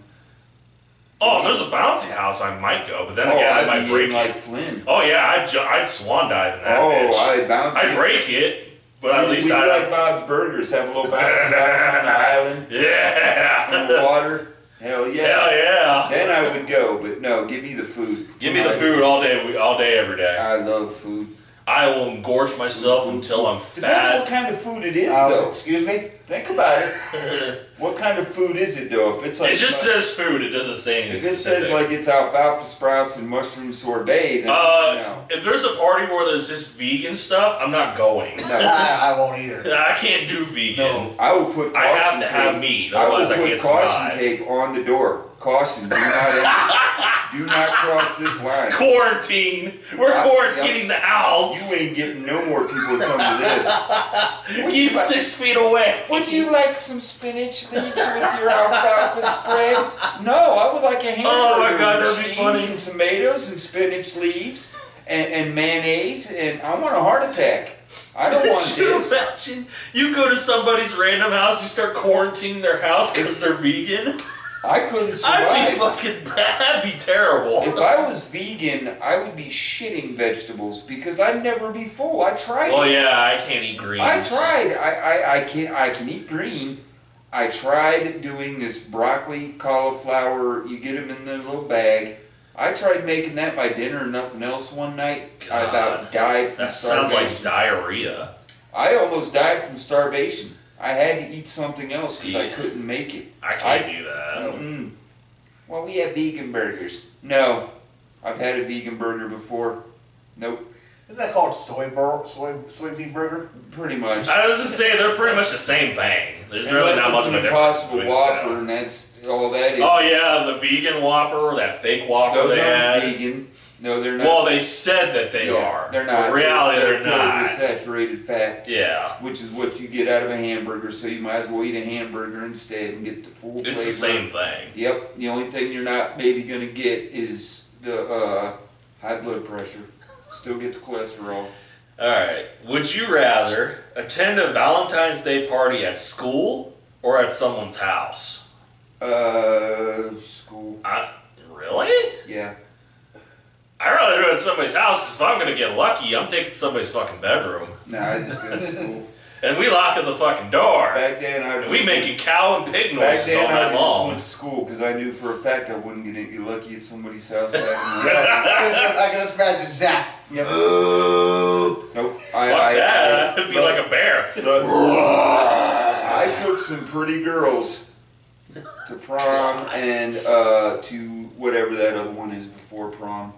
Oh, if there's a bouncy house, I might go, but then Oh, again, I I'd might be break in it. like Flynn. Oh yeah, I'd swan dive in that bitch. I'd bounce. I'd break it, but at least we I'd like Bob's Burgers, have a little bouncy house on the island Yeah. in the water. Hell yeah. Hell yeah. Then I would go, but no, give me the food. Give me the food all day, every day. I love food. I will engorge myself until I'm Depends what fat. kind of food it is, though. Excuse me? Think about it. What kind of food is it, though? If it's like It just says food. It doesn't say anything if it specific. says like it's alfalfa sprouts and mushroom sorbet, then no. If there's a party where there's just vegan stuff, I'm not going. No. I won't either. I can't do vegan. No. I will put caution I have to tape. have meat, otherwise I will can't put caution survive. tape on the door. Caution, do not do not cross this line. Quarantine. We're quarantining the house. You ain't getting no more people to come to this. Keep 6 feet away. Would you like some spinach leaves with your alfalfa spread? No, I would like a hamburger Oh my God, with that'd be cheese funny. and tomatoes and spinach leaves and mayonnaise, and I want a heart attack. I don't want Could you this. imagine? You go to somebody's random house, you start quarantining their house because they're vegan? I couldn't I'd be survive. fucking bad. That'd be terrible. If I was vegan, I would be shitting vegetables because I'd never be full. I tried Well, it. yeah, I can't eat greens. I tried. I can eat green. I tried doing this broccoli, cauliflower. You get them in the little bag. I tried making that my dinner and nothing else one night. I about died from That sounds starvation. like diarrhea. I almost died from starvation. I had to eat something else because I See? couldn't make it. I can't do that. Mm-mm. Well, we have vegan burgers. No, I've had a vegan burger before. Nope, Isn't that called soybean burger? pretty much. I was just saying, they're pretty much the same thing. There's really Unless not much it's of a an difference. Impossible between the Whopper, two. and that's all that is. Oh, yeah, the vegan Whopper or that fake Whopper Those they aren't had. vegan. No, they're not. Well, they said that they Yeah, are. They're not. In reality, they're filled not. with saturated fat, Yeah. which is what you get out of a hamburger. So you might as well eat a hamburger instead and get the full flavor. It's the same thing. Yep. The only thing you're not maybe gonna get is the high blood pressure. Still get the cholesterol. Alright. Would you rather attend a Valentine's Day party at school or at someone's house? School. Really? Yeah. I'd rather do it at somebody's house because if I'm going to get lucky, I'm taking somebody's fucking bedroom. Nah, I just go to school. And we lock in the fucking door. Back then, And we making cow and pig Back noises then, all I night just long. went to school because I knew for a fact I wouldn't get lucky at somebody's house. Back in the I can just imagine Zach. Yep. Nope. Fuck that. It'd be look, like a bear. look, I took some pretty girls to prom and to whatever that other one is before prom.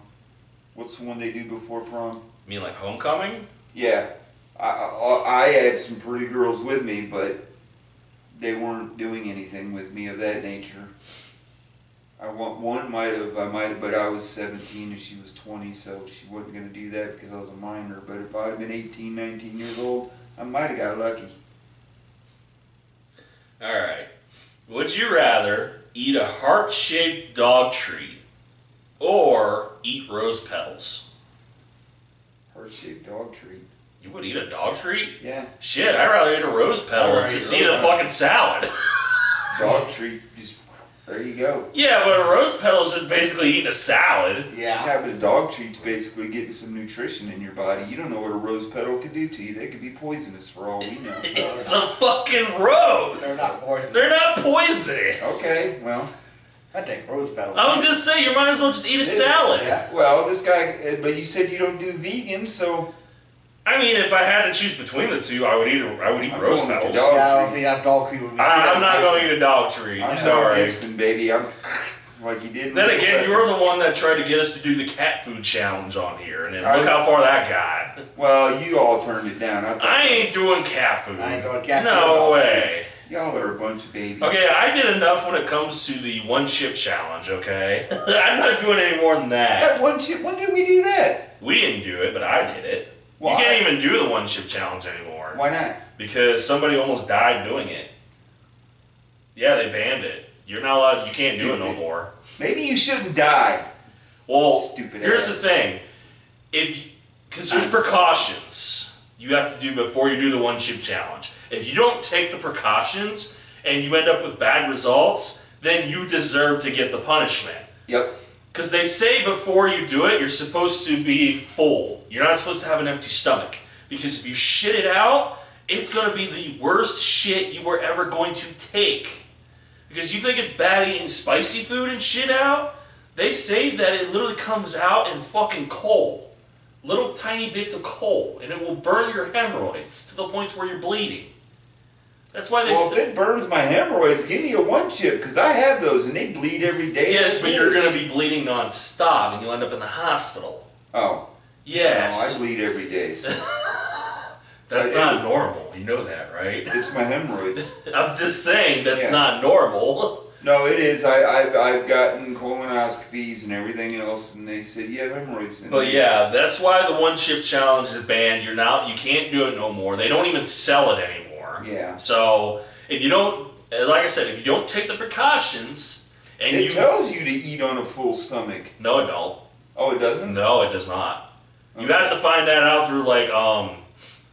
What's the one they do before prom? You mean like homecoming? Yeah. I had some pretty girls with me, but they weren't doing anything with me of that nature. I might have, but I was 17 and she was 20, so she wasn't going to do that because I was a minor. But if I'd have been 18, 19 years old, I might have got lucky. Alright. Would you rather eat a heart-shaped dog treat or eat rose petals? Heart-shaped dog treat. You would eat a dog treat? Yeah. Shit, I'd rather eat a rose petal I'd than rather just eat eat a rose fucking salad. Dog treat. Just There you go. Yeah, but a rose petal is just basically eating a salad. Yeah, but a dog treat's basically getting some nutrition in your body. You don't know what a rose petal could do to you. They could be poisonous for all we know. It's a fucking rose. They're not poisonous. They're not poisonous. Okay, well. I take rose petals. I was gonna say you might as well just eat a salad. Yeah. Well, this guy, but you said you don't do vegan, so. I mean, if I had to choose between the two, I would eat I'm rose going with petals. the dog Yeah, I don't treat. think that dog treat would be. I'm not going to eat a dog treat. I'm sorry. Gibson, baby. I'm like you did. Then again, you were the one that tried to get us to do the cat food challenge on here, and then look how far that got. Well, you all turned it down. I ain't doing cat food. I ain't doing cat food. No way. Y'all are a bunch of babies. Okay, I did enough when it comes to the one chip challenge, okay? I'm not doing any more than that. That one chip. When did we do that? We didn't do it, but I did it. Why? You can't even do the one chip challenge anymore. Why not? Because somebody almost died doing it. Yeah, they banned it. You're not allowed, you can't do it no more. Maybe you shouldn't die. Well, Stupid here's ass. the thing. Because there's precautions you have to do before you do the one chip challenge. If you don't take the precautions and you end up with bad results, then you deserve to get the punishment. Yep. Because they say before you do it, you're supposed to be full. You're not supposed to have an empty stomach. Because if you shit it out, it's going to be the worst shit you were ever going to take. Because you think it's bad eating spicy food and shit out? They say that it literally comes out in fucking coal. Little tiny bits of coal. And it will burn your hemorrhoids to the point where you're bleeding. That's why they Well, say... if it burns my hemorrhoids, give me a one chip, because I have those and they bleed every day. Yes, but you're going to be bleeding non-stop and you'll end up in the hospital. Oh. Yes. No, I bleed every day. So. That's not normal. You know that, right? It's my hemorrhoids. I'm just saying that's Yeah. not normal. No, it is. I've gotten colonoscopies and everything else, and they said you have hemorrhoids. But yeah, that's why the one chip challenge is banned. You can't do it no more. They don't even sell it anymore. Yeah. So if you don't, like I said, if you don't take the precautions, and it tells you to eat on a full stomach. No, it don't. Oh, it doesn't? No, it does not. You Okay. have to find that out through like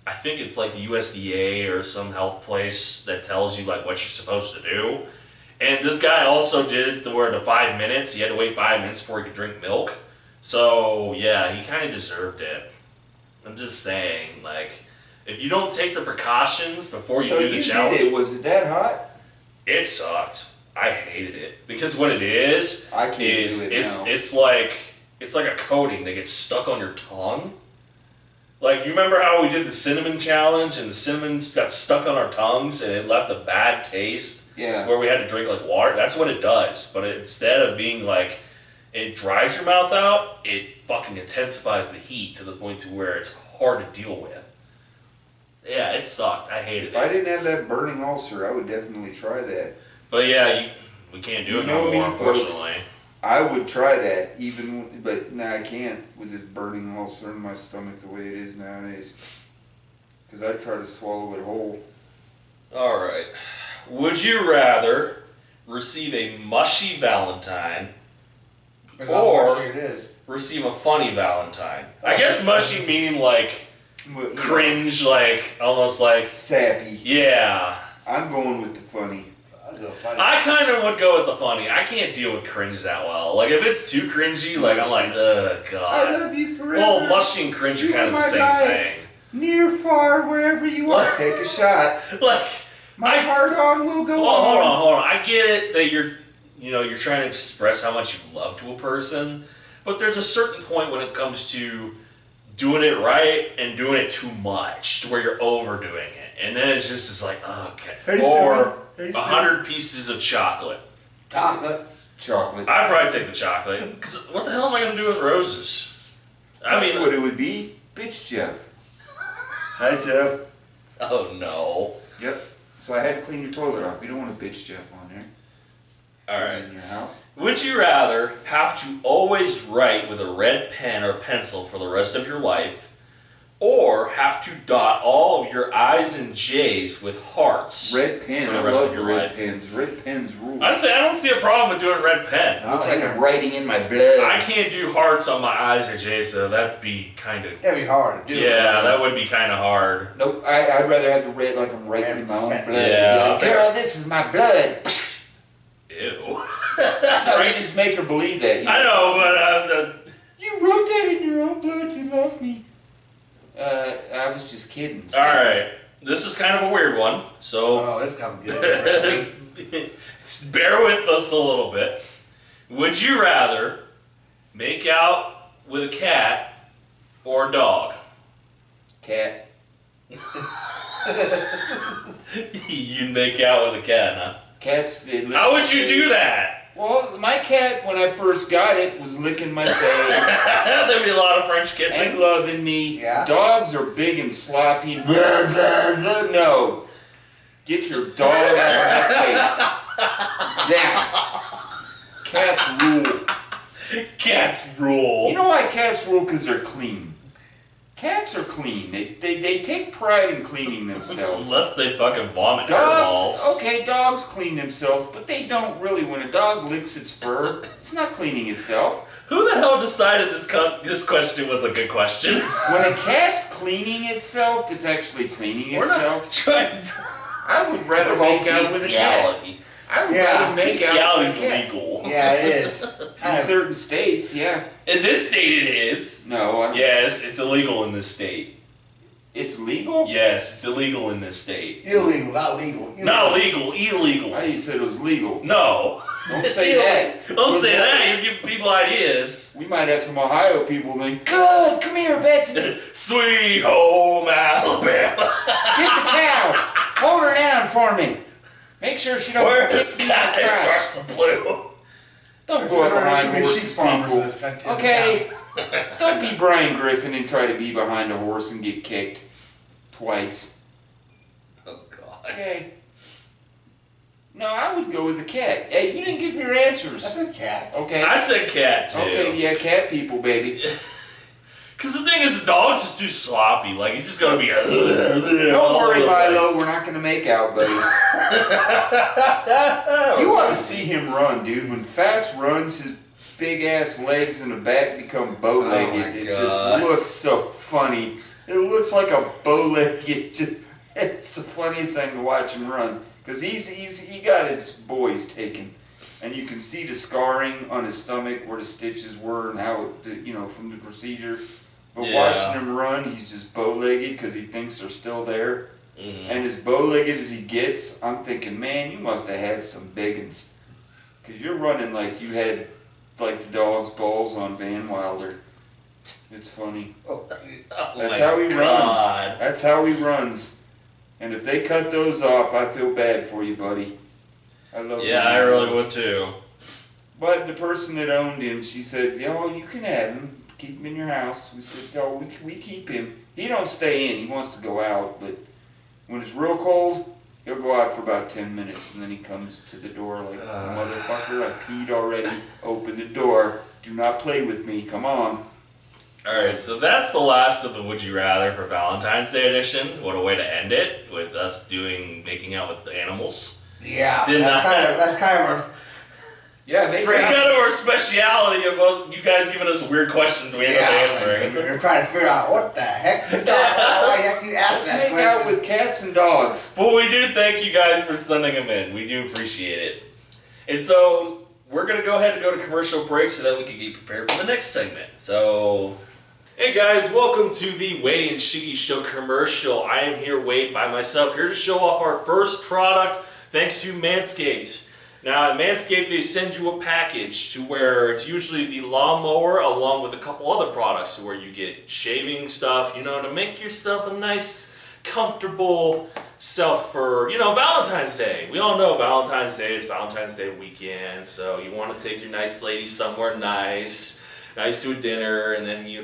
I think it's like the USDA or some health place that tells you like what you're supposed to do. And this guy also did it to where the 5 minutes, he had to wait 5 minutes before he could drink milk. So yeah, he kind of deserved it. I'm just saying, like, if you don't take the precautions before you do the challenge, did it. Was it that hot? it sucked. I hated it because what it is I can't is do it now. it's like a coating that gets stuck on your tongue. Like, you remember how we did the cinnamon challenge and the cinnamon got stuck on our tongues and it left a bad taste? Yeah. Where we had to drink like water? That's what it does. But instead of being like, it dries your mouth out, it fucking intensifies the heat to the point to where it's hard to deal with. Yeah, it sucked. I hated If I it. didn't have that burning ulcer, I would definitely try that. But yeah, we can't do it no more, unfortunately. I would try that, but I can't with this burning ulcer in my stomach the way it is nowadays. Because I try to swallow it whole. Alright. Would you rather receive a mushy Valentine or it is. receive a funny Valentine? I guess mushy meaning like cringe, like almost like sappy. Yeah. I'm going with the funny. I kind of would go with the funny. I can't deal with cringe that well. Like if it's too cringy, like I'm like, ugh, God. I love you forever. Well, mushy and cringe are kind of the same thing. Near, far, wherever you are, take a shot. Like my heart on will go on. Hold on. I get it that you're trying to express how much you love to a person, but there's a certain point when it comes to doing it right and doing it too much, to where you're overdoing it, and then it's like, oh, okay. Or 100 pieces of chocolate. Chocolate. I'd probably take the chocolate, because what the hell am I going to do with roses? That's what it would be. Bitch Jeff. Hi, Jeff. Oh, no. Yep. So I had to clean your toilet off. We don't want a bitch Jeff on there. Alright. In your house. Would you rather have to always write with a red pen or pencil for the rest of your life, or have to dot all of your I's and J's with hearts Red pen. for the I rest love of your red life? pens. Red pens rule. I don't see a problem with doing red pen. Looks like I'm writing in my blood. I can't do hearts on my I's or J's, so that'd be kind of... That'd be hard to do. Yeah, that would be kind of hard. Nope, I'd rather have the red like I'm writing in my own blood. Yeah. Carol, this is my blood. Ew. You just make her believe that. I know, but you wrote that in your own blood. You love me. I was just kidding. So. All right. This is kind of a weird one, so. Oh, it's coming good. Bear with us a little bit. Would you rather make out with a cat or a dog? Cat. You'd make out with a cat, huh? Cats. How would you do that? Well, my cat, when I first got it, was licking my face. There'd be a lot of French kissing. And loving me. Yeah. Dogs are big and sloppy. No. Get your dog out of my face. Yeah. Cats rule. Cats rule. You know why cats rule? Because they're clean. Cats are clean. They take pride in cleaning themselves. Unless they fucking vomit Dogs, hairballs. okay, dogs clean themselves, but they don't really. When a dog licks its fur, it's not cleaning itself. Who the hell decided this question was a good question? When a cat's cleaning itself, it's actually cleaning We're itself. not trying to... I would rather make out with a cat. I would rather make out with Bestiality's a cat. legal. Yeah, it is. In certain states, yeah. In this state it is. No, Yes, it's illegal in this state. it's legal? Yes, it's illegal in this state. Illegal, not legal. Illegal. Not legal, illegal. I thought you said it was legal. No. Don't say that. Don't say that, you're giving people ideas. We might have some Ohio people think, good, come here, Betsy. Sweet home Alabama. Get the cow. Hold her down for me. Make sure she don't Where the kick me in the sky crotch. starts to blue. Don't go up behind horses, people. people. Okay? Don't be Brian Griffin and try to be behind a horse and get kicked twice. Oh, God. Okay? No, I would go with the cat. Hey, you didn't give me your answers. That's a cat. Okay? I said cat, too. Okay, yeah, cat people, baby. Because the thing is, the dog's just too sloppy. Like, he's just going to be Don't worry, Milo. We're not going to make out, buddy. You ought to see him run, dude. When Fats runs, his big-ass legs in the back become bow-legged. Oh, my It God. just looks so funny. It looks like a bow-legged... It's the funniest thing to watch him run. Because he got his boys taken. And you can see the scarring on his stomach where the stitches were and how, from the procedure. But Yeah. watching him run, he's just bow-legged because he thinks they're still there. Mm-hmm. And as bow-legged as he gets, I'm thinking, man, you must have had some big uns. Because you're running like you had, like, the dog's balls on Van Wilder. It's funny. Oh, That's how he runs. That's how he runs. And if they cut those off, I feel bad for you, buddy. I love Yeah, I really would, too. But the person that owned him, she said, yo, you can have him. Keep him in your house. We said, yo, we keep him. He don't stay in. He wants to go out, but when it's real cold, he'll go out for about 10 minutes, and then he comes to the door like, motherfucker, I peed already. Open the door. Do not play with me. Come on. Alright, so that's the last of the Would You Rather for Valentine's Day edition. What a way to end it, with us making out with the animals. yeah. Did not- That's kind of our... Yeah, It's kind of our speciality of you guys giving us weird questions we end up answering. We're trying to figure out what the heck you why the heck you asked Let's that make out question. with cats and dogs. But we do thank you guys for sending them in. We do appreciate it. And so, we're going to go ahead and go to commercial break so that we can get prepared for the next segment. So, hey guys, welcome to the Wade and Shiggy Show commercial. I am here, Wade, by myself, here to show off our first product, thanks to Manscaped. Now, at Manscaped, they send you a package to where it's usually the lawnmower along with a couple other products where you get shaving stuff, to make yourself a nice, comfortable self for, Valentine's Day. We all know Valentine's Day is Valentine's Day weekend, so you want to take your nice lady somewhere nice to a dinner, and then, you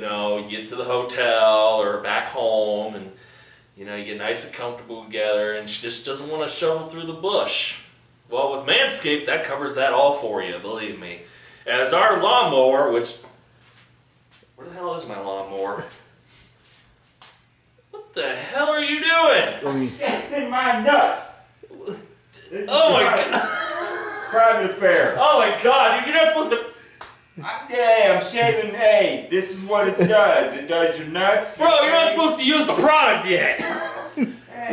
get to the hotel or back home, and, you get nice and comfortable together, and she just doesn't want to shovel through the bush. Well, with Manscaped, that covers that all for you, believe me. As our lawnmower, which... Where the hell is my lawnmower? What the hell are you doing? Shaving my nuts. Oh my god. Private affair. Oh my god, you're not supposed to... I'm shaving. Hey, this is what it does. It does your nuts. Bro, you're not supposed to use the product yet. We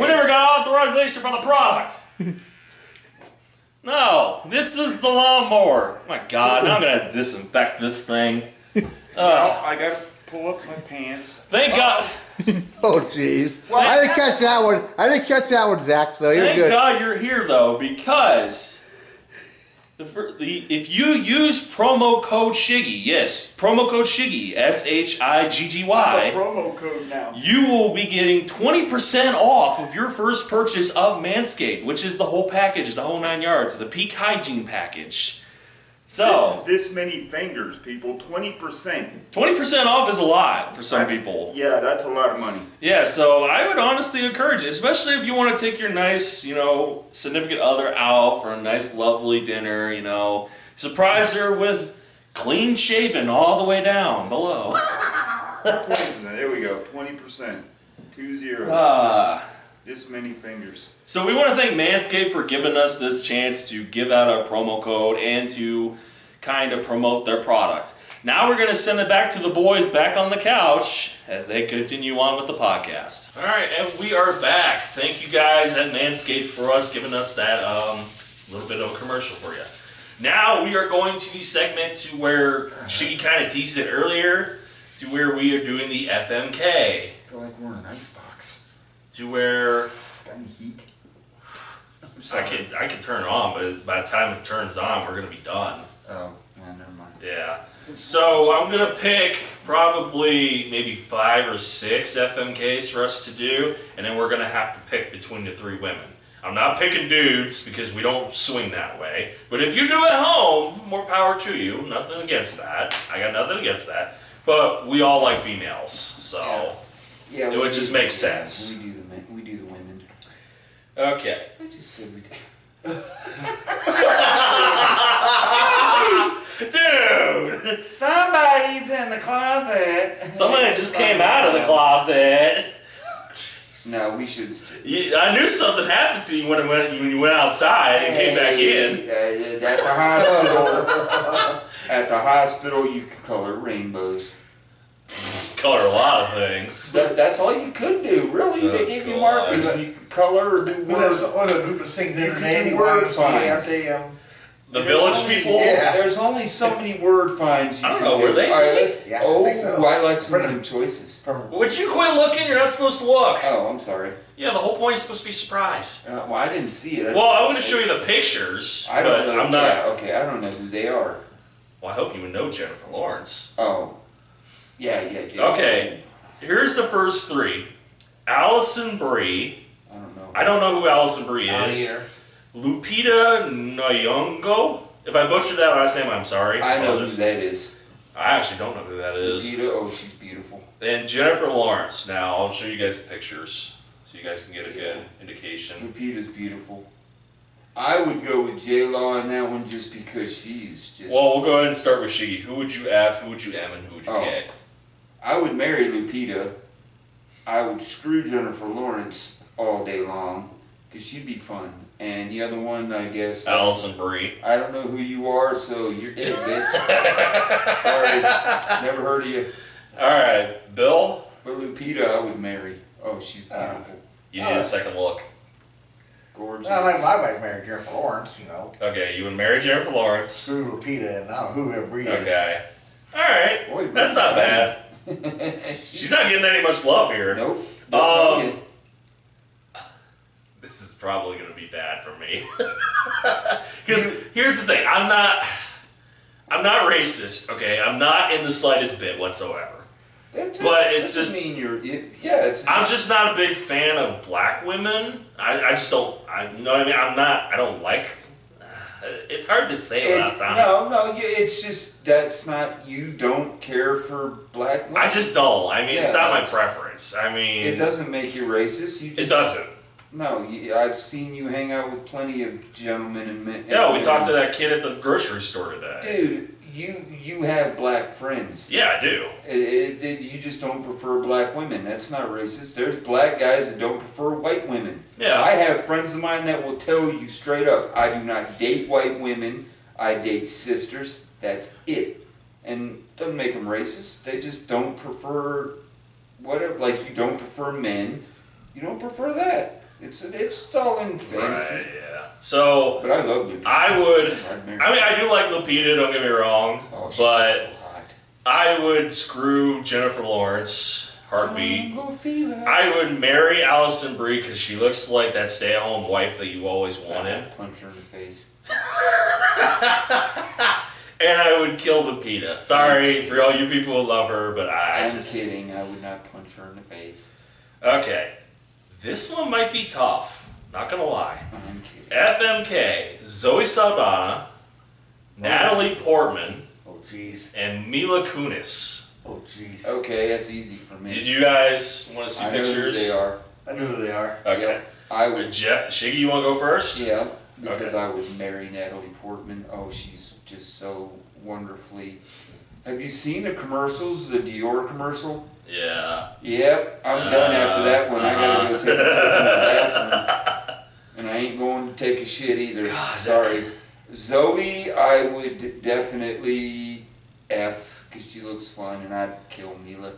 never got authorization for the product. No, this is the lawnmower. Oh my God, now I'm gonna disinfect this thing. Well, I gotta pull up my pants. Thank God. Oh, jeez. I didn't catch that one. I didn't catch that one, Zach, so you're Thank good. God you're here, though, because if you use promo code Shiggy, yes, promo code Shiggy, SHIGGY, I have a promo code now. you will be getting 20% off of your first purchase of Manscaped, which is the whole package, the whole 9 yards, the peak hygiene package. So This is this many fingers, people. 20%. 20% off is a lot for some people. Yeah, that's a lot of money. Yeah, so I would honestly encourage it, especially if you want to take your nice, significant other out for a nice, lovely dinner, surprise her with clean shaven all the way down below. There we go, 20%. 20. This many fingers. So we want to thank Manscaped for giving us this chance to give out our promo code and to kind of promote their product. Now we're going to send it back to the boys back on the couch as they continue on with the podcast. All right, and we are back. Thank you guys at Manscaped for us giving us that little bit of a commercial for you. Now we are going to the segment to where Shiggy kind of teased it earlier, to where we are doing the FMK. I feel like we're in an icebox. To where Got any heat? I can turn it on, but by the time it turns on, we're going to be done. Oh, yeah, never mind. Yeah. So I'm going to pick probably maybe 5 or 6 FMKs for us to do, and then we're going to have to pick between the 3 women. I'm not picking dudes because we don't swing that way, but if you do at home, more power to you. Nothing against that. I got nothing against that. But we all like females, so Yeah, it would just make sense. We do the women. Okay. I just said we do. Dude! Somebody's in the closet. Somebody just came out of the closet. No, we should. I knew something happened to you when you went outside and came back in. At the hospital, at the hospital, you could color rainbows. Color a lot of things. That's all you could do, really. They gave you markers and you could color or do words. What a group of things in You the can name do word YMCA, aren't finds. they? The village people? Yeah. There's only so many word finds you I don't can know, do. were they? All right, let's, Yeah, I think so. I like some of them choices. Would you quit looking? You're not supposed to look. Oh, I'm sorry. Yeah, the whole point is supposed to be surprise. Well, I didn't see it. Well, I'm going to show you the pictures, I don't but know. I'm not. Yeah, okay, I don't know who they are. Well, I hope you would know Jennifer Lawrence. Oh. Yeah, Jay. Okay, here's the first 3. Allison Brie. I don't know. I don't know who Allison Brie Out is. here. Lupita Nyong'o. If I butchered that last name, I'm sorry. I know who Apologies. that is. I actually don't know who that is. Lupita, oh, she's beautiful. And Jennifer Lawrence. Now, I'll show you guys the pictures so you guys can get a good indication. Lupita's beautiful. I would go with J-Law on that one just because she's just... Well, we'll go ahead and start with Shiggy. Who would you F, who would you M, and who would you K? I would marry Lupita. I would screw Jennifer Lawrence all day long because she'd be fun. And the other one, I guess... Allison Brie. I don't know who you are, so you're dead, bitch. Sorry, never heard of you. Alright, Bill? But Lupita, I would marry. Oh, she's beautiful. You need a second look. Gorgeous. I mean, my wife married Jennifer Lawrence, Okay, you would marry Jennifer Lawrence. Screw Lupita and now whoever Brie is. Okay. Alright, Boy, that's not bad. She's not getting any much love here. Nope. This is probably going to be bad for me. Because here's the thing, I'm not racist, okay? I'm not in the slightest bit whatsoever. But it's just... mean you're... I'm just not a big fan of black women. I just don't... you know what I mean? I don't like... it's hard to say without sounding... it's just... That's not... You don't care for black women. I just don't. I mean, it's Yeah, not my preference. I mean... It doesn't make you racist. You just, It doesn't. No, I've seen you hang out with plenty of gentlemen and men. Yeah, we talked to that kid at the grocery store today. Dude, you have black friends. Yeah, I do. You just don't prefer black women. That's not racist. There's black guys that don't prefer white women. Yeah. I have friends of mine that will tell you straight up, I do not date white women. I date sisters. That's it. And it doesn't make them racist. They just don't prefer whatever. Like, you don't prefer men. You don't prefer that. It's all in fantasy. Right, yeah. So, but I love Lupita. I do like Lupita, don't get me wrong, Oh, she's but so hot. I would screw Jennifer Lawrence, heartbeat. I would marry Alison Brie because she looks like that stay-at-home wife that you always wanted. Punch her in the face. And I would kill Lupita. Sorry for all you people who love her, but I'm just kidding. I would not punch her in the face. Okay. This one might be tough. Not gonna lie. I'm kidding. FMK, Zoe Saldana, Natalie Portman, Oh, jeez. and Mila Kunis. Oh, jeez. Okay, that's easy for me. Did you guys want to see I know pictures? who they are. I know who they are. Okay. Yep. I would. Shiggy, you want to go first? Yeah, because Okay. I would marry Natalie Portman. Oh, she's just so wonderfully. Have you seen the commercials? The Dior commercial? Yeah. Yep, I'm done after that one. I gotta go take a shit in the bathroom. And I ain't going to take a shit either. God, Sorry. Zoe, I would definitely F, because she looks fun, and I'd kill Mila.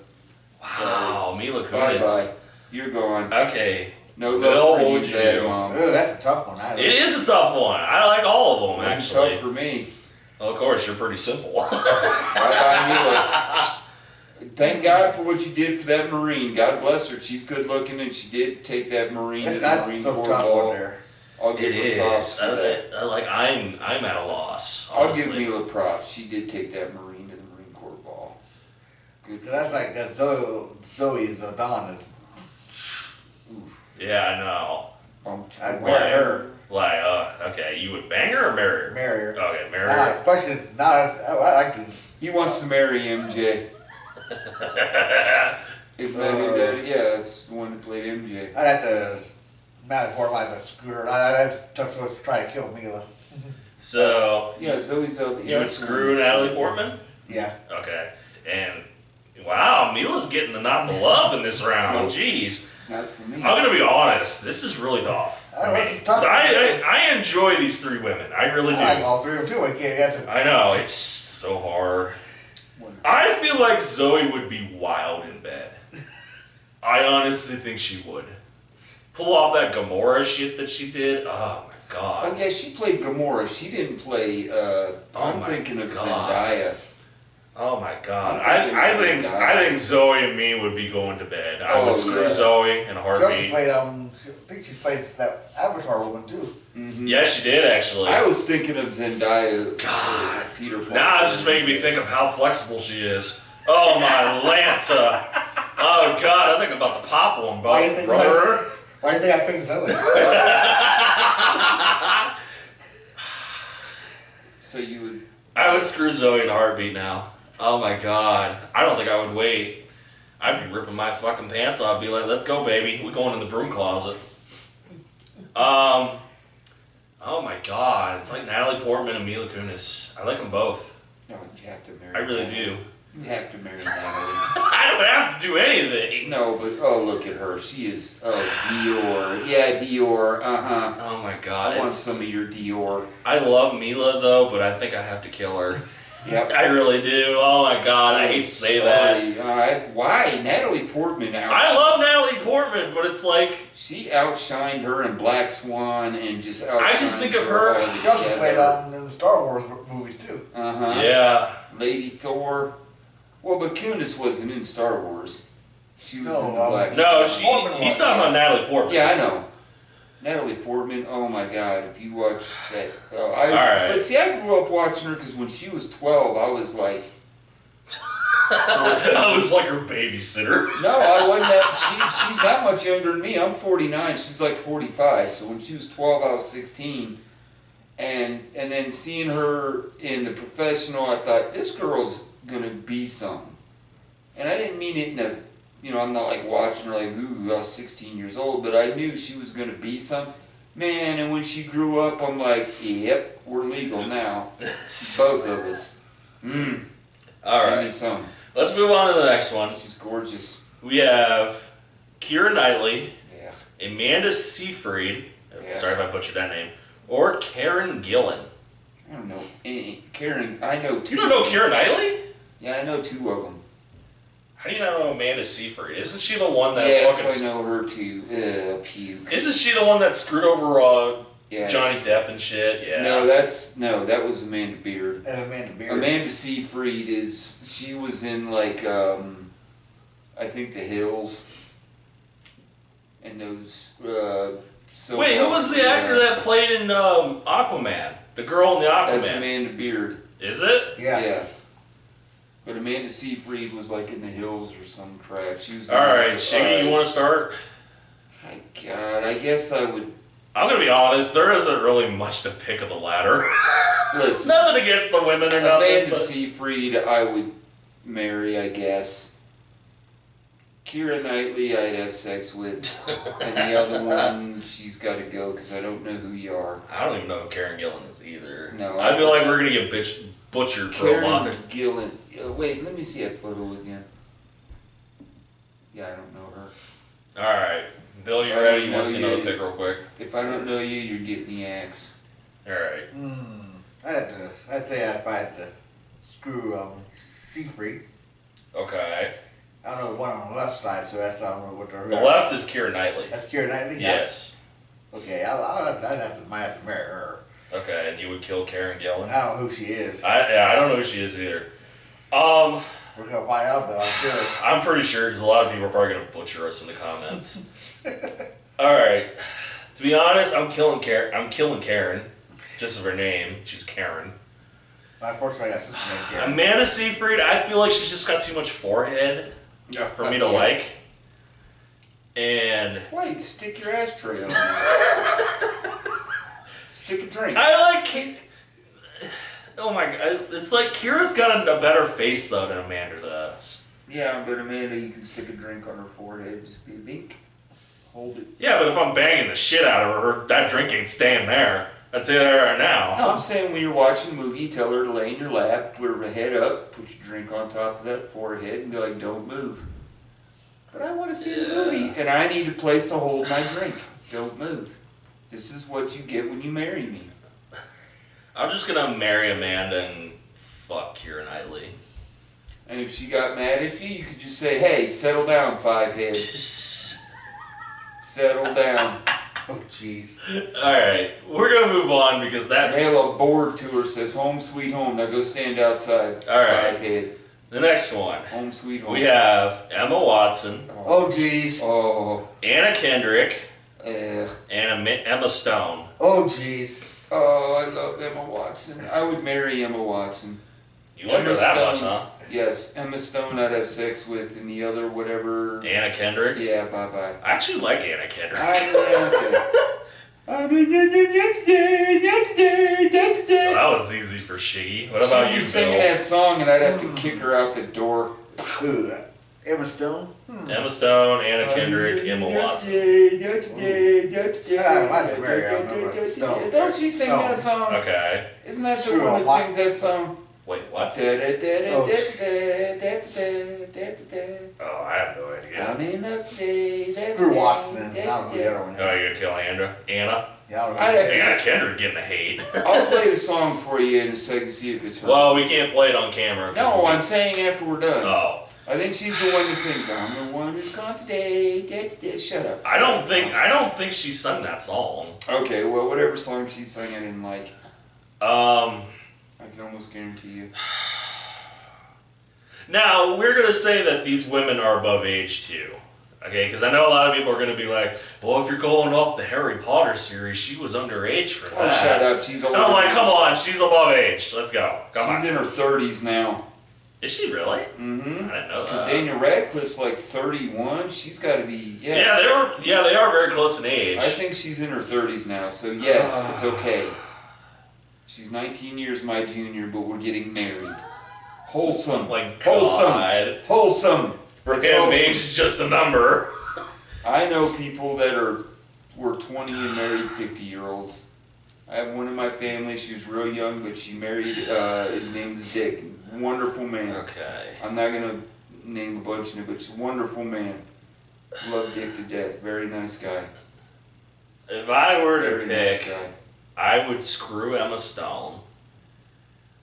Wow, Mila Bye Kunis. bye. You're gone. Okay. No Bill, love what for would you, you bad do? mom. Oh, that's a tough one. It is a tough one. I like all of them, It's actually. tough for me. Well, of course, you're pretty simple. Bye bye, Mila. Thank God for what you did for that Marine. God bless her. She's good looking, and she did take that Marine to the That's Marine some Corps tough ball. one there. I'll give It her props is. for that. I'm at a loss. I'll give honestly. Mila props. She did take that Marine to the Marine Corps ball. Good. So that's like that Zoe is Adonis. Yeah, I know. I'd marry her. Like, okay, you would bang her or marry her? Marry her. Okay, marry Nah, her. especially, I like to. He wants to marry MJ. Isn't that who that? Yeah, it's the one that played MJ. I'd have to. Not for like a screw. I'd have to try to kill Mila. So, Yeah, Zoe's out. you would screw Natalie Portman? Yeah. Okay. And, wow, Mila's getting the not the love in this round. Jeez. Not for me. I'm gonna be honest. This is really tough. I know, for it's me. tough. 'Cause I enjoy these three women. I really do. I like all three of them too. I can't have to. I know, it's so hard. I feel like Zoe would be wild in bed. I honestly think she would. Pull off that Gamora shit that she did. Oh my Oh god. yeah, she played Gamora. She didn't play. I'm my thinking of God. Zendaya. Oh my god. I'm thinking I think Zoe and me would be going to bed. I would screw yeah. Zoe in a She also heartbeat. played, I think she played that Avatar woman too. Mm-hmm. Yeah, she did actually. I was thinking of Zendaya. God. Peter Parker. Now it's just making me think of how flexible she is. Oh my Lanta. Oh god, I think about the pop one, Why do you think brother. Why do you think I picked Zoe? So you would. I would screw Zoe in a heartbeat now. Oh my god. I don't think I would wait. I'd be ripping my fucking pants off, be like, let's go baby. We're going in the broom closet. Oh my god. It's like Natalie Portman and Mila Kunis. I like them both. No, you have to marry. I really Natalie. do. You have to marry Natalie. I don't have to do anything. No, but oh look at her. She is Dior. Yeah, Dior. Oh my god. I want some of your Dior. I love Mila though, but I think I have to kill her. Yep. I really do. Oh my god, I hate to say that. Sorry. Why? Natalie Portman I love Natalie Portman, but it's like She outshined her in Black Swan and just outshined I just think of her- She also played in the Star Wars movies too. Uh-huh. yeah. Lady Thor. Well, but Kunis wasn't in Star Wars. She was No, in the Black No, Portman he's was, talking about Natalie Portman. Yeah, I know. Natalie Portman, oh my god, if you watch that. Alright. But see, I grew up watching her because when she was 12, I was like, I was like her babysitter. no, I wasn't that. She's not much younger than me. I'm 49, she's like 45. So when she was 12, I was 16. And then seeing her in The Professional, I thought, this girl's going to be something. And I didn't mean it in a, I'm not like watching her like, ooh, I was 16 years old, but I knew she was going to be something. Man, and when she grew up, I'm like, yep, we're legal now. Both of us. All Give me right, some. let's move on to the next one. She's gorgeous. We have Keira Knightley, Yeah. Amanda Seyfried. Yeah. Sorry if I butchered that name. Or Karen Gillan. I don't know. Karen, I know two. You don't know Keira Knightley? Yeah, I know two of them. How do you not know Amanda Seyfried? Isn't she the one that Yes, fucking? I know her too. Puke. Isn't she the one that screwed over Yes. Johnny Depp and shit. Yeah. No, that was Amanda Beard. Amanda Beard. Amanda Seyfried she was in like I think The Hills and those. Wait, who was the actor that played in Aquaman? The girl in the Aquaman. That's Amanda Beard. Is it? Yeah. But Amanda Seyfried was like in The Hills or some crap. She was. All right, Shiggy, you want to start? My God, I guess I would. I'm gonna be honest. There isn't really much to pick of the ladder. Listen, nothing against the women or nothing. Amanda Seyfried, I would marry, I guess. Keira Knightley, I'd have sex with, and the other one, she's got to go because I don't know who you are. I don't even know who Karen Gillan is either. No, I feel like we're gonna get butchered for a lot. Karen Gillan. Wait, let me see that photo again. Yeah, I don't know her. All right, Bill, you ready? You want to see another pick real quick? If I don't know you, you're getting the axe. All right. I'd say if I had to screw Seafree. Okay. I don't know the one on the left side, so I don't know what they're. The left is Keira Knightley. That's Keira Knightley. Yes. Okay, I'd might have to marry her. Okay, and you would kill Karen Gillan? I don't know who she is. I don't know who she is either. We're gonna find out though, I'm sure. I'm pretty sure because a lot of people are probably gonna butcher us in the comments. All right. To be honest, I'm killing Karen. Just of her name, she's Karen. Unfortunately, I got sister named Karen. Amanda Seyfried, I feel like she's just got too much forehead for me to like. And why you stick your ashtray on there? Stick a drink. I like. Oh my god, it's like Kira's got a better face though than Amanda does. Yeah, but Amanda, you can stick a drink on her forehead, just be a bink. Hold it. Yeah, but if I'm banging the shit out of her, that drink ain't staying there. I'd say that right now. No, I'm saying when you're watching a movie, you tell her to lay in your lap, put her head up, put your drink on top of that forehead, and be like, don't move. But I want to see the movie, and I need a place to hold my drink. Don't move. This is what you get when you marry me. I'm just gonna marry Amanda and fuck Keira Knightley. And if she got mad at you, you could just say, hey, settle down, five heads. Settle down. Oh, jeez. Alright, we're gonna move on because that... Nail a board to her, says, home sweet home. Now go stand outside. Alright. Five head. The next one. Home sweet home. We have Emma Watson. Oh, jeez. Oh. Anna Kendrick. And Emma Stone. Oh, jeez. Oh, I love Emma Watson. I would marry Emma Watson. You like her that much, huh? Yes, Emma Stone I'd have sex with, and the other whatever. Anna Kendrick? Yeah, bye-bye. I actually like Anna Kendrick. Well, that was easy for Shiggy. What about you, Bill? Singing that song, and I'd have to kick her out the door. Who? Emma Stone? Emma Stone, Anna Kendrick, Emma Watson. Don't she sing that song? Okay. Isn't that the one that sings that song? Wait, what? Oh, I have no idea. I'm in the days. Screw Watson. I don't know the other one. Oh, you gonna kill Anna? Yeah, Anna Kendrick getting the hate. I'll play the song for you in a second, see if it's her. Well, we can't play it on camera. No, I'm saying after we're done. Oh. I think she's the one that sings, I'm the one who's gone today. Shut up. I don't think she sung that song. Okay, well, whatever song she sang, I didn't like. I can almost guarantee you. Now, we're going to say that these women are above age too. Okay, because I know a lot of people are going to be like, well, if you're going off the Harry Potter series, she was underage for that. Oh, shut up. She's older. And I'm like, come on, she's above age. Let's go. Come on. She's in her 30s now. Is she really? Mm-hmm. I didn't know that. Daniel Radcliffe's like 31. She's got to be, Yeah, they are very close in age. I think she's in her 30s now, so yes, it's okay. She's 19 years my junior, but we're getting married. Wholesome. Like, God. Wholesome. For him, age is just a number. I know people that were 20 and married 50-year-olds. I have one in my family. She was real young, but she married, his name is Dick. Wonderful man. Okay. I'm not going to name a bunch of them, but he's a wonderful man. Love Dick to death. Very nice guy. If I were to Very pick, nice guy. I would screw Emma Stone.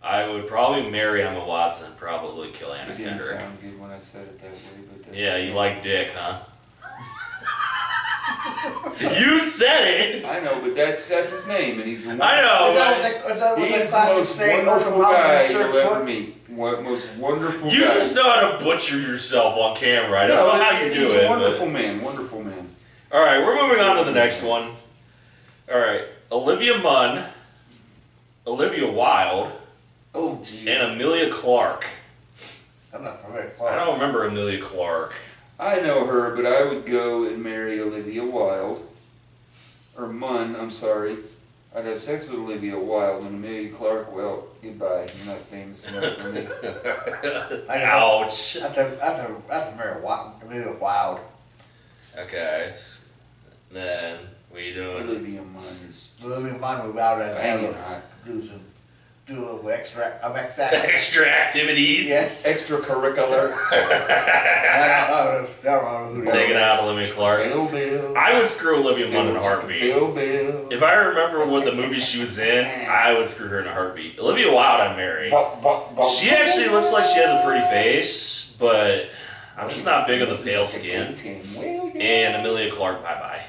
I would probably marry Emma Watson and probably kill Anna It didn't Kendrick. sound good when I said it that way, but that's Yeah, you like Dick, huh? You said it. I know, but that's his name, and he's. I know. Is that what He's the the classic most saying? wonderful Open guy mouth you'll and ever foot? meet. Most wonderful You guy. just know how to butcher yourself on camera. I don't know how you do he's it. a wonderful man. Wonderful man. All right, we're moving on to the next one. All right, Olivia Munn, Olivia Wilde, Oh, geez. and Amelia Clark. I'm not very I close. don't remember Amelia Clark. I know her, but I would go and marry Olivia Wilde. Or Munn, I'm sorry. I'd have sex with Olivia Wilde and Amelia Clark. Well, goodbye. You're not famous enough for me. Ouch. That's a very wild. Really wild. Okay, then what are you doing? Olivia Munn is Living in mind without that. banging hot. Do a little extra. Extra activities. Yes. Extracurricular. I don't know who that Taking was. out Olivia Clark. Bill. I would screw Olivia Munn in a heartbeat. Bill. If I remember what the movie she was in, I would screw her in a heartbeat. Olivia Wilde, I'd marry. She actually looks like she has a pretty face, but I'm just not big on the pale skin. And Amelia Clark, bye-bye.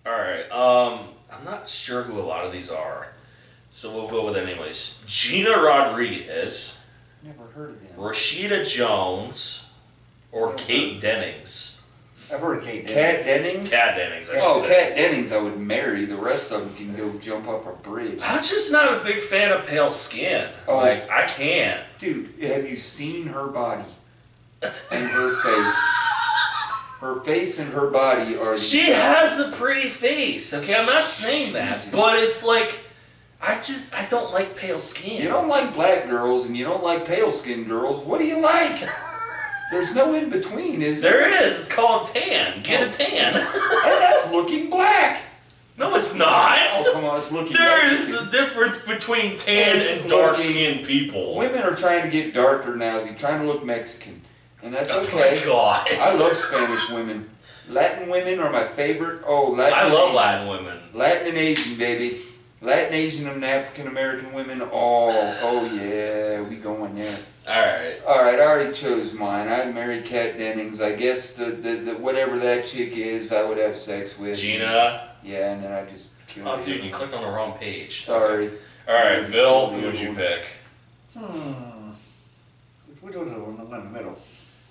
Alright, I'm not sure who a lot of these are, so we'll go with it anyways. Gina Rodriguez, Never heard of them. Rashida Jones, or Kate Dennings. I've heard of Kate Kat Dennings. Dennings? Kat Dennings, I should Oh, say. Kat Dennings I would marry. The rest of them can go jump up a bridge. I'm just not a big fan of pale skin. Oh. Like, I can't. Dude, have you seen her body and her face? Her face and her body are... She has a pretty face, okay? I'm not saying that, but it's like, I don't like pale skin. You don't like black girls and you don't like pale skinned girls. What do you like? There's no in between, is there? There is. It's called tan. Get a tan. And that's looking black. No, it's not. Oh, come on, it's looking There is Mexican. a difference between tan It's and dark-skinned people. Women are trying to get darker now. They're trying to look Mexican. And that's Oh okay. my God. I love Spanish women. Latin women are my favorite. Oh, Latin. I love Asian. Latin women. Latin and Asian, baby. Latin, Asian, and African American women. Oh yeah, we going there. Alright. All right, I already chose mine. I'd marry Kat Dennings. I guess the whatever that chick is, I would have sex with. Gina. Yeah, and then I just kill her. Oh, dude, you clicked on the wrong page. Sorry. Alright, Bill, who would you pick? Which one's the one in the middle?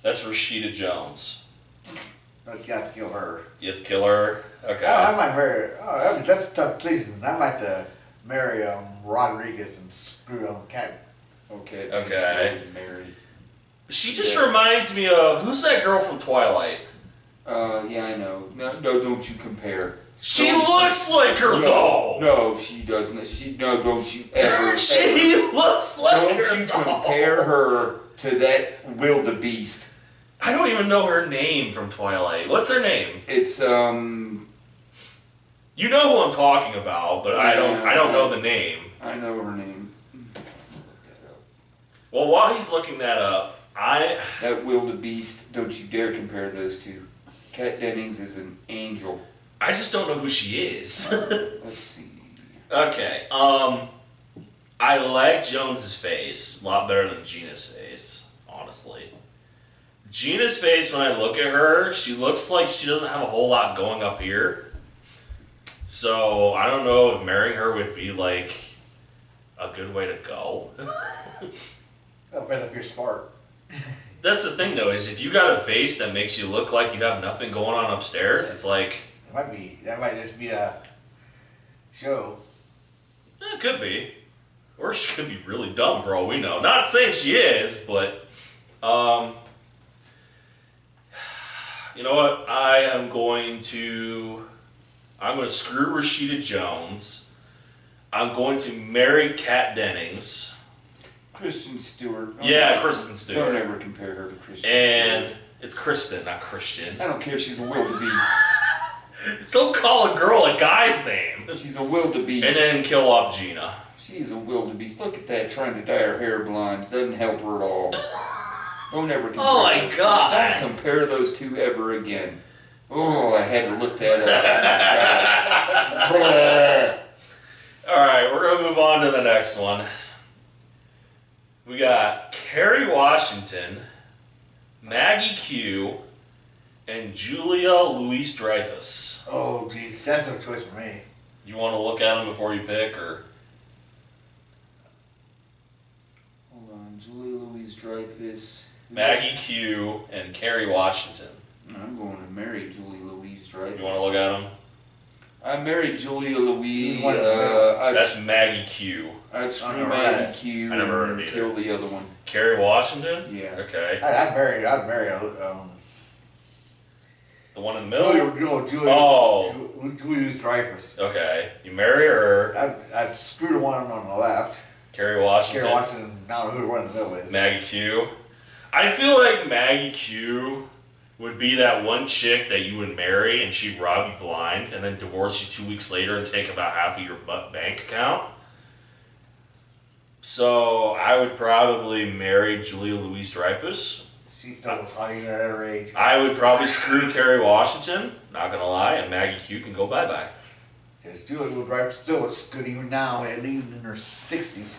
That's Rashida Jones. I've got to kill her. You have to kill her? Okay. I might marry. Oh, that's tough pleasing. I might marry Rodriguez and screw Cat. Okay. Okay. Mary. She just reminds me of, who's that girl from Twilight? Yeah, I know. No, don't you compare. She Don't- looks like her though! No, she doesn't. Don't you ever. She looks like her Don't you though! compare her to that wildebeest. I don't even know her name from Twilight. What's her name? It's You know who I'm talking about, but I don't know the name. I know her name. Well, while he's looking that up, That wildebeest. Don't you dare compare those two. Kat Dennings is an angel. I just don't know who she is. Let's see. Okay, I like Jones's face a lot better than Gina's face, honestly. Gina's face, when I look at her, she looks like she doesn't have a whole lot going up here. So, I don't know if marrying her would be, like, a good way to go. Depends if you're smart. That's the thing, though, is if you got a face that makes you look like you have nothing going on upstairs, it's like... That might just be a show. It could be. Or she could be really dumb for all we know. Not saying she is, but... you know what? I'm going to screw Rashida Jones. I'm going to marry Kat Dennings. Kristen Stewart. Yeah, Kristen Stewart. Don't ever compare her to Kristen And Stewart. it's Kristen, not Christian. I don't care if she's a wildebeest. Don't call a girl a guy's name. She's a wildebeest. And then kill off Gina. She's a wildebeest. Look at that, trying to dye her hair blonde. Doesn't help her at all. Don't ever compare Oh my those two. God. Don't compare those two ever again. Oh, I had to look that up. Alright, we're going to move on to the next one. We got Kerry Washington, Maggie Q, and Julia Louis-Dreyfus. Oh, geez, that's no choice for me. You want to look at them before you pick, or? Hold on, Julia Louis-Dreyfus. Maggie Q and Kerry Washington. I'm going to marry Julia Louis-Dreyfus. You want to look at them? I married Julia Louis. That's Maggie Q. I'd screw Maggie Q. I never heard of and either. kill the other one. Kerry Washington? Yeah. Okay. I'd marry The one in the middle? Julia Dreyfus. Okay. You marry her. I'd screw the one on the left. Kerry Washington. Kerry Washington, now who the one in the middle is. Maggie Q. I feel like Maggie Q would be that one chick that you would marry and she'd rob you blind and then divorce you 2 weeks later and take about half of your bank account. So I would probably marry Julia Louis-Dreyfus. She still looks hot even at her age. I would probably screw Kerry Washington, not gonna lie, and Maggie Q can go bye-bye. Because Julia Louis-Dreyfus still looks good even now, and even in her 60s.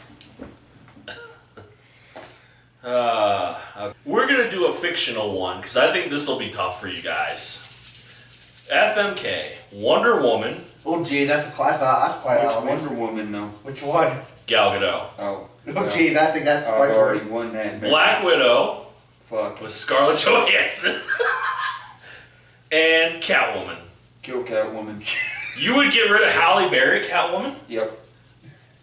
We're gonna do a fictional one because I think this will be tough for you guys. FMK, Wonder Woman. Oh, gee, that's a class. That's quite Which obvious. Wonder Woman, though? Which one? Gal Gadot. Oh. Oh, geez, I think that's I've quite already right. won that. Black Widow Fuck. with Scarlett Johansson. And Catwoman. Kill Catwoman. You would get rid of Halle Berry, Catwoman? Yep.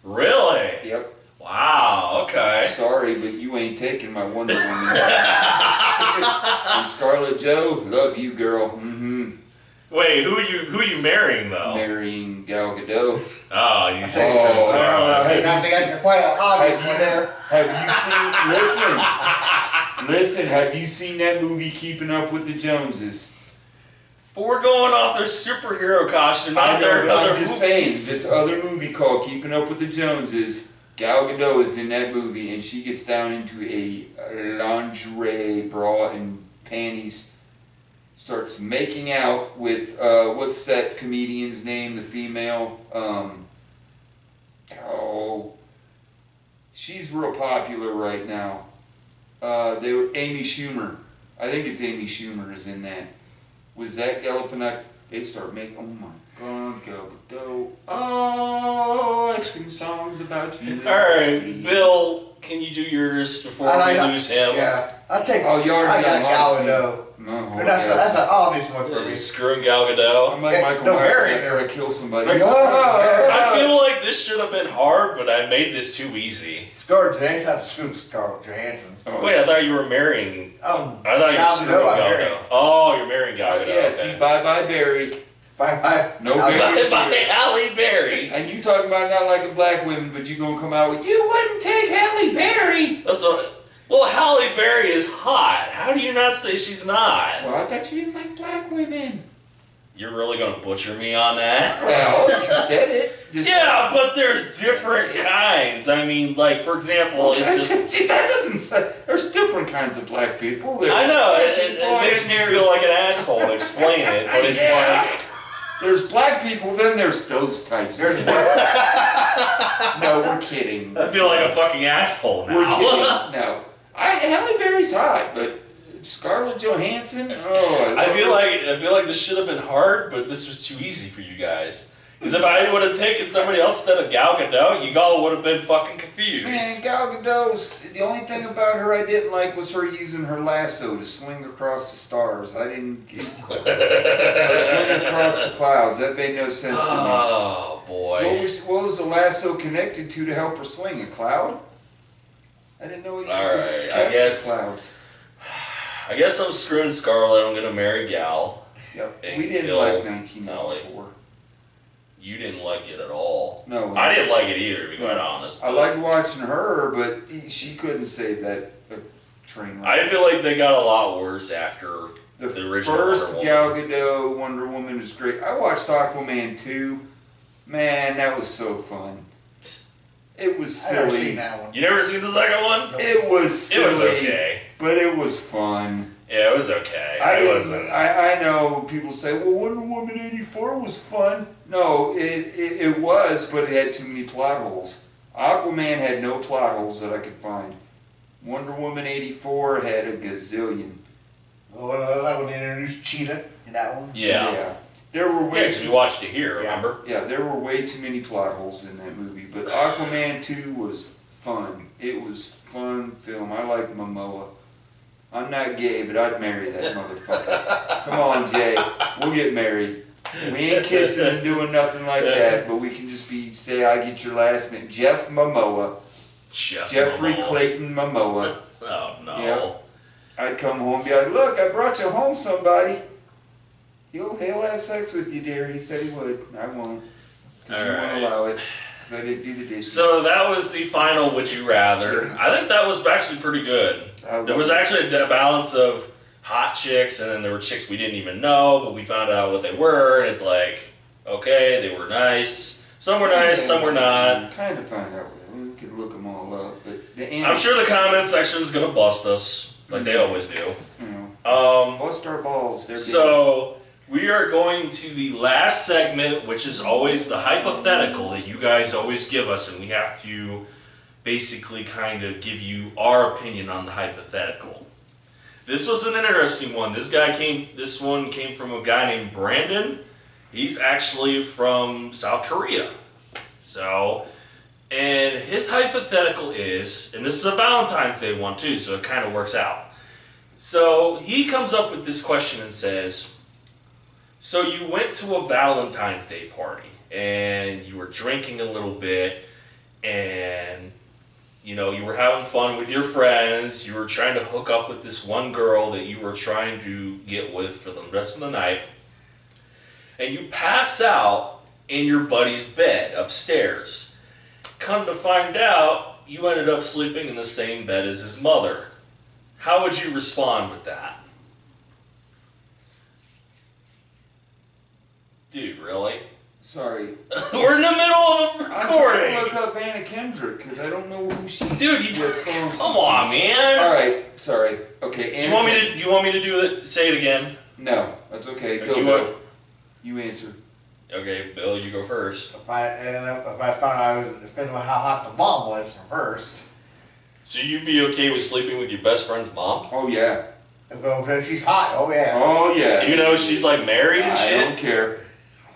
Really? Yep. Wow, okay. Sorry, but you ain't taking my Wonder Woman. And Scarlett Jo, love you, girl. Mm-hmm. Wait, who are you marrying though? Marrying Gal Gadot. Oh, you just I think that's quite obvious one there. Have you seen, listen, have you seen that movie Keeping Up with the Joneses? But we're going off their superhero costume, not their other I'm just movies. saying, this other movie called Keeping Up with the Joneses, Gal Gadot is in that movie and she gets down into a lingerie bra and panties, starts making out with, what's that comedian's name, the female, she's real popular right now. Amy Schumer. I think it's Amy Schumer is in that. Was that Galifianakis? They start making, oh my God, Gal Gadot. Oh, I sing songs about you. Alright, Bill, can you do yours before we lose him? Yeah, I'll take. Oh, you already I got lost Gal Gadot. No, That's an obvious one for me. Screwing Gal Gadot. I'm like Michael Myers after I kill somebody. I feel like this should have been hard, but I made this too easy. Scarlett Johansson, have to screw Scarlett Johansson. Wait, I thought you were marrying. I thought you were Gal screwing Gadot, Gal Gadot. Oh, you're marrying Gal Gadot. Yeah, okay. see, bye-bye, Barry. Bye. No Barry. Bye, Halle Berry. And you talking about not liking black women, but you gonna come out with, you wouldn't take Halle Berry. That's what. Well, Halle Berry is hot. How do you not say she's not? Well, I thought you didn't like black women. You're really gonna butcher me on that? Well, you said it. Just Yeah, but there's different kinds. I mean, like, for example, it's just... See, that doesn't say, there's different kinds of black people. There's I know, black it people makes me and feel like an asshole to explain it, but it's like... There's black people, then there's those types. No, we're kidding. I feel like a fucking asshole now. We're kidding. No. Halle Berry's hot, but Scarlett Johansson? Oh, I feel like this should have been hard, but this was too easy for you guys. Because if I would have taken somebody else instead of Gal Gadot, you all would have been fucking confused. Man, Gal Gadot's, the only thing about her I didn't like was her using her lasso to swing across the stars. I didn't get swing across the clouds. That made no sense to me. Oh, boy. What was the lasso connected to help her swing? A cloud? I didn't know you could catch the clouds. I guess I'm screwing Scarlett. I'm going to marry Gal. Yep. And We didn't kill like 1984. You didn't like it at all. No. I didn't like it either, to be quite honest. I liked watching her, but she couldn't save that train wreck. I feel like they got a lot worse after the original first Wonder Gal Woman. Gadot Wonder Woman was great. I watched Aquaman 2. Man, that was so fun. It was I never silly. seen that one. You never seen the second one? It was silly. It was okay. But it was fun. Yeah, it was okay. I know people say, well, Wonder Woman 84 was fun. No, it was, but it had too many plot holes. Aquaman had no plot holes that I could find. Wonder Woman 84 had a gazillion. Well, like when they introduced Cheetah in that one. Yeah. There were way because we watched it here, remember? Yeah, there were way too many plot holes in that movie. But Aquaman 2 was fun. It was fun film. I like Momoa. I'm not gay, but I'd marry that motherfucker. Come on, Jay. We'll get married. We ain't kissing and doing nothing like that, but we can just say I get your last name. Jeff Momoa. Jeffrey Momoa. Clayton Momoa. Oh, no. Yeah. I'd come home and be like, look, I brought you home somebody. He'll have sex with you, dear. He said he would. I won't. Because you won't allow it. Because I didn't do the dishes. So that was the final Would You Rather. I think that was actually pretty good. There was actually a balance of hot chicks, and then there were chicks we didn't even know, but we found out what they were, and it's like, okay, they were nice. Some were nice, some were not. Kind of find out. We could look them all up. But I'm sure the comment section is going to bust us, like they always do. Bust our balls. So we are going to the last segment, which is always the hypothetical that you guys always give us, and we have to basically kind of give you our opinion on the hypothetical. This was an interesting one. This one came from a guy named Brandon. He's actually from South Korea. And his hypothetical is, and this is a Valentine's Day one too, so it kind of works out. So he comes up with this question and says, so you went to a Valentine's Day party and you were drinking a little bit and you were having fun with your friends, you were trying to hook up with this one girl that you were trying to get with for the rest of the night, and you pass out in your buddy's bed upstairs. Come to find out, you ended up sleeping in the same bed as his mother. How would you respond with that? Dude, really? Sorry. We're in the middle of a recording. I'm trying to look up Anna Kendrick because I don't know who she is. Dude, come on, man. All right, sorry. Okay. Do you want me to do it? Say it again. No, that's okay. Go, Bill. You answer. Okay, Bill, you go first. If I found out it was depending on how hot the mom was from first. So you'd be okay with sleeping with your best friend's mom? Oh yeah. If she's hot, oh yeah. Oh yeah. Even though she's like married and shit? I don't care.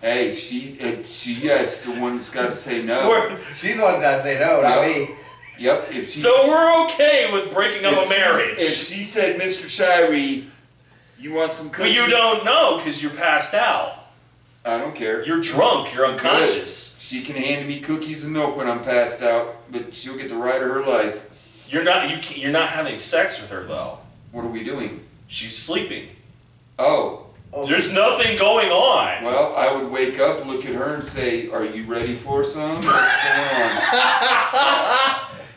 Hey, she is the one that's got to say no. She's the one that's got to say no, not me. Yep. So we're okay with breaking up a marriage. If she said, Mr. Shirey, you want some cookies? But you don't know because you're passed out. I don't care. You're drunk. You're unconscious. Good. She can hand me cookies and milk when I'm passed out, but she'll get the ride of her life. You're not having sex with her though. What are we doing? She's sleeping. Oh. There's nothing going on. Well, I would wake up, look at her, and say, "Are you ready for some? What's going on?"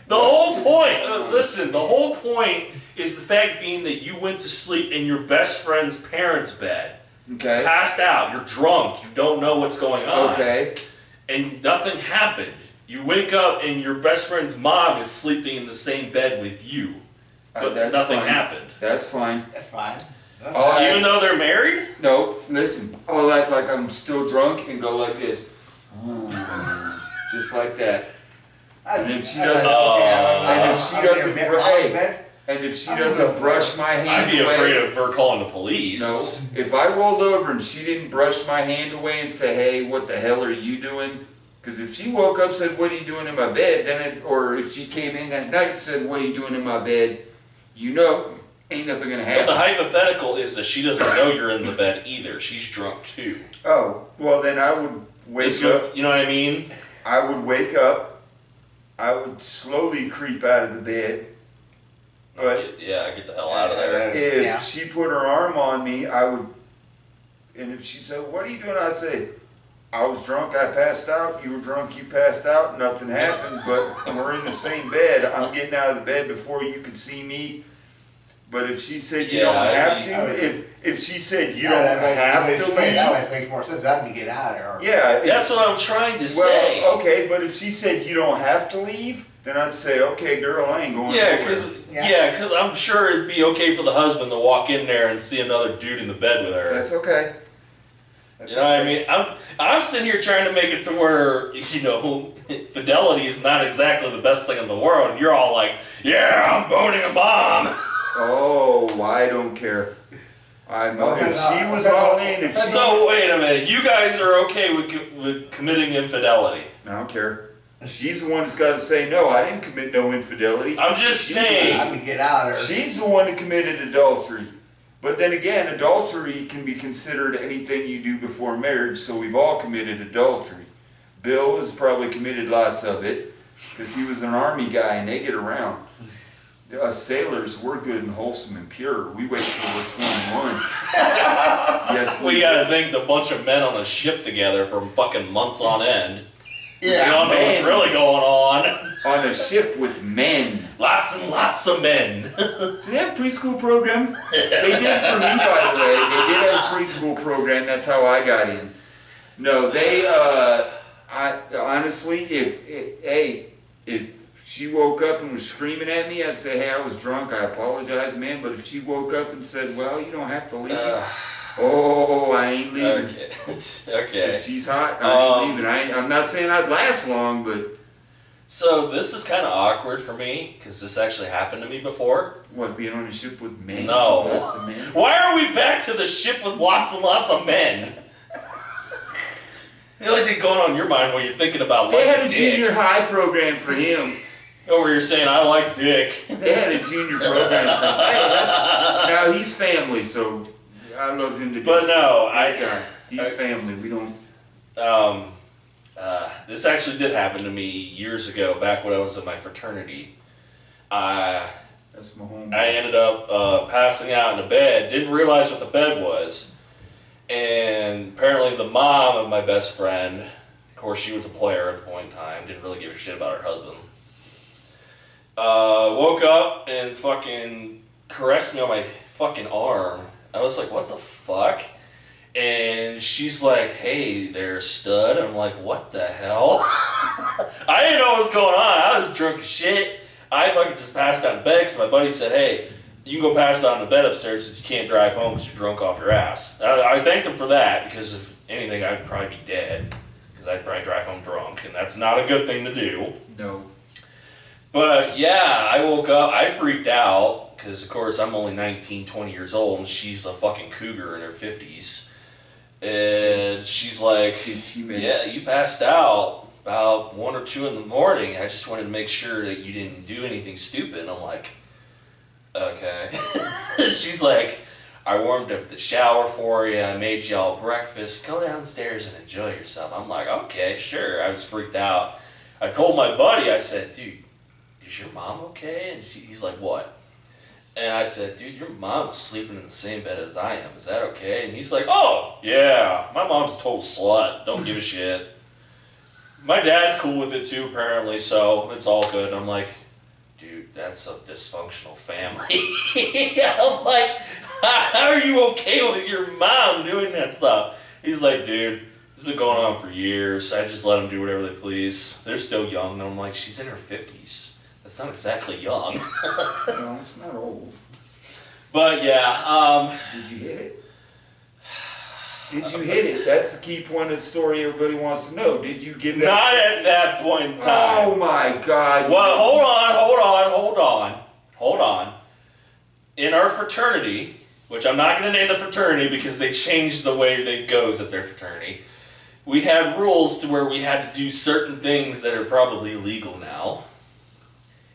The whole point. Listen. The whole point is the fact being that you went to sleep in your best friend's parents' bed. Okay. Passed out. You're drunk. You don't know what's going on. Okay. And nothing happened. You wake up and your best friend's mom is sleeping in the same bed with you. But nothing happened. That's fine. That's fine. Even though they're married? No, listen. I'll act like I'm still drunk and go like this. Just like that. And if she doesn't, brush my hand away. I'd be afraid of her calling the police. No, if I rolled over and she didn't brush my hand away and say, "Hey, what the hell are you doing?" Because if she woke up and said, "What are you doing in my bed?" or if she came in that night and said, "What are you doing in my bed?" Ain't nothing gonna happen. But the hypothetical is that she doesn't know you're in the bed either. She's drunk too. Oh, well then I would wake up. You know what I mean? I would wake up. I would slowly creep out of the bed. But get the hell out of there. If she put her arm on me, I would. And if she said, "What are you doing?" I'd say, "I was drunk. I passed out. You were drunk. You passed out. Nothing happened. But we're in the same bed. I'm getting out of the bed before you could see me." But if she said you don't have to, if she said you don't have to leave, that way it makes more sense. I'd be getting out of there. Yeah, that's what I'm trying to say. Well, okay, but if she said you don't have to leave, then I'd say, "Okay, girl, I ain't going nowhere." Because I'm sure it'd be okay for the husband to walk in there and see another dude in the bed with her. That's okay. You know what I mean? I'm sitting here trying to make it to where, fidelity is not exactly the best thing in the world. And you're all like, "Yeah, I'm boning a mom." Oh, I don't care. I know if she was all in, if she... So wait a minute, you guys are okay with committing infidelity? I don't care. She's the one that's got to say no. I didn't commit no infidelity. I'm just saying. I can get out of there. She's the one that committed adultery. But then again, adultery can be considered anything you do before marriage, so we've all committed adultery. Bill has probably committed lots of it, because he was an army guy and they get around. Us sailors, we're good and wholesome and pure. We wait till we're 21. Yes, We gotta think the bunch of men on a ship together for fucking months on end. Yeah, We don't know what's really going on. On a ship with men. Lots and lots of men. Do they have a preschool program? They did for me, by the way. They did have a preschool program. That's how I got in. No, they, I honestly, if she woke up and was screaming at me, I'd say, hey, I was drunk. I apologize, man. But if she woke up and said, well, you don't have to leave. Oh, I ain't leaving. Okay. Okay. If she's hot, I ain't leaving. I'm not saying I'd last long, but... So this is kind of awkward for me, because this actually happened to me before. What, being on a ship with men? No. Lots of men? Why are we back to the ship with lots and lots of men? The only thing going on in your mind when you're thinking about They liking had a dick. junior high program for him. Oh, where you're saying, I like dick. They had a junior program for him. Hey, now he's family, so I love him to death. But no, He's family, we don't... This actually did happen to me years ago, back when I was in my fraternity. That's my home. I ended up passing out in a bed, didn't realize what the bed was. And apparently the mom of my best friend, of course she was a player at the point in time, didn't really give a shit about her husband, woke up and fucking caressed me on my fucking arm. I was like, what the fuck? And she's like, hey there, stud. I'm like, what the hell? I didn't know what was going on. I was drunk as shit. I fucking just passed out in bed because my buddy said, hey, you can go pass out in the bed upstairs since you can't drive home because you're drunk off your ass. I thanked him for that, because if anything, I'd probably be dead, because I'd probably drive home drunk, and that's not a good thing to do. No. But yeah, I woke up, I freaked out, because of course I'm only 19, 20 years old, and she's a fucking cougar in her 50s. And she's like, yeah, you passed out about 1 or 2 in the morning. I just wanted to make sure that you didn't do anything stupid. And I'm like, okay. She's like, I warmed up the shower for you. I made y'all breakfast. Go downstairs and enjoy yourself. I'm like, okay, sure. I was freaked out. I told my buddy, I said, dude, is your mom okay? And he's like, what? And I said, dude, your mom is sleeping in the same bed as I am. Is that okay? And he's like, oh, yeah, my mom's a total slut. Don't give a shit. My dad's cool with it too, apparently, so it's all good. And I'm like, dude, that's a dysfunctional family. I'm like, how are you okay with your mom doing that stuff? He's like, dude, this has been going on for years. I just let them do whatever they please. They're still young. And I'm like, she's in her 50s. That's not exactly young. No, it's not old. But yeah, Did you hit it? Did you hit it? That's the key point of the story everybody wants to know. Did you give that? not at that point in time. Oh my God. Well, hold on. In our fraternity, which I'm not going to name the fraternity because they changed the way it goes at their fraternity, we had rules to where we had to do certain things that are probably illegal now.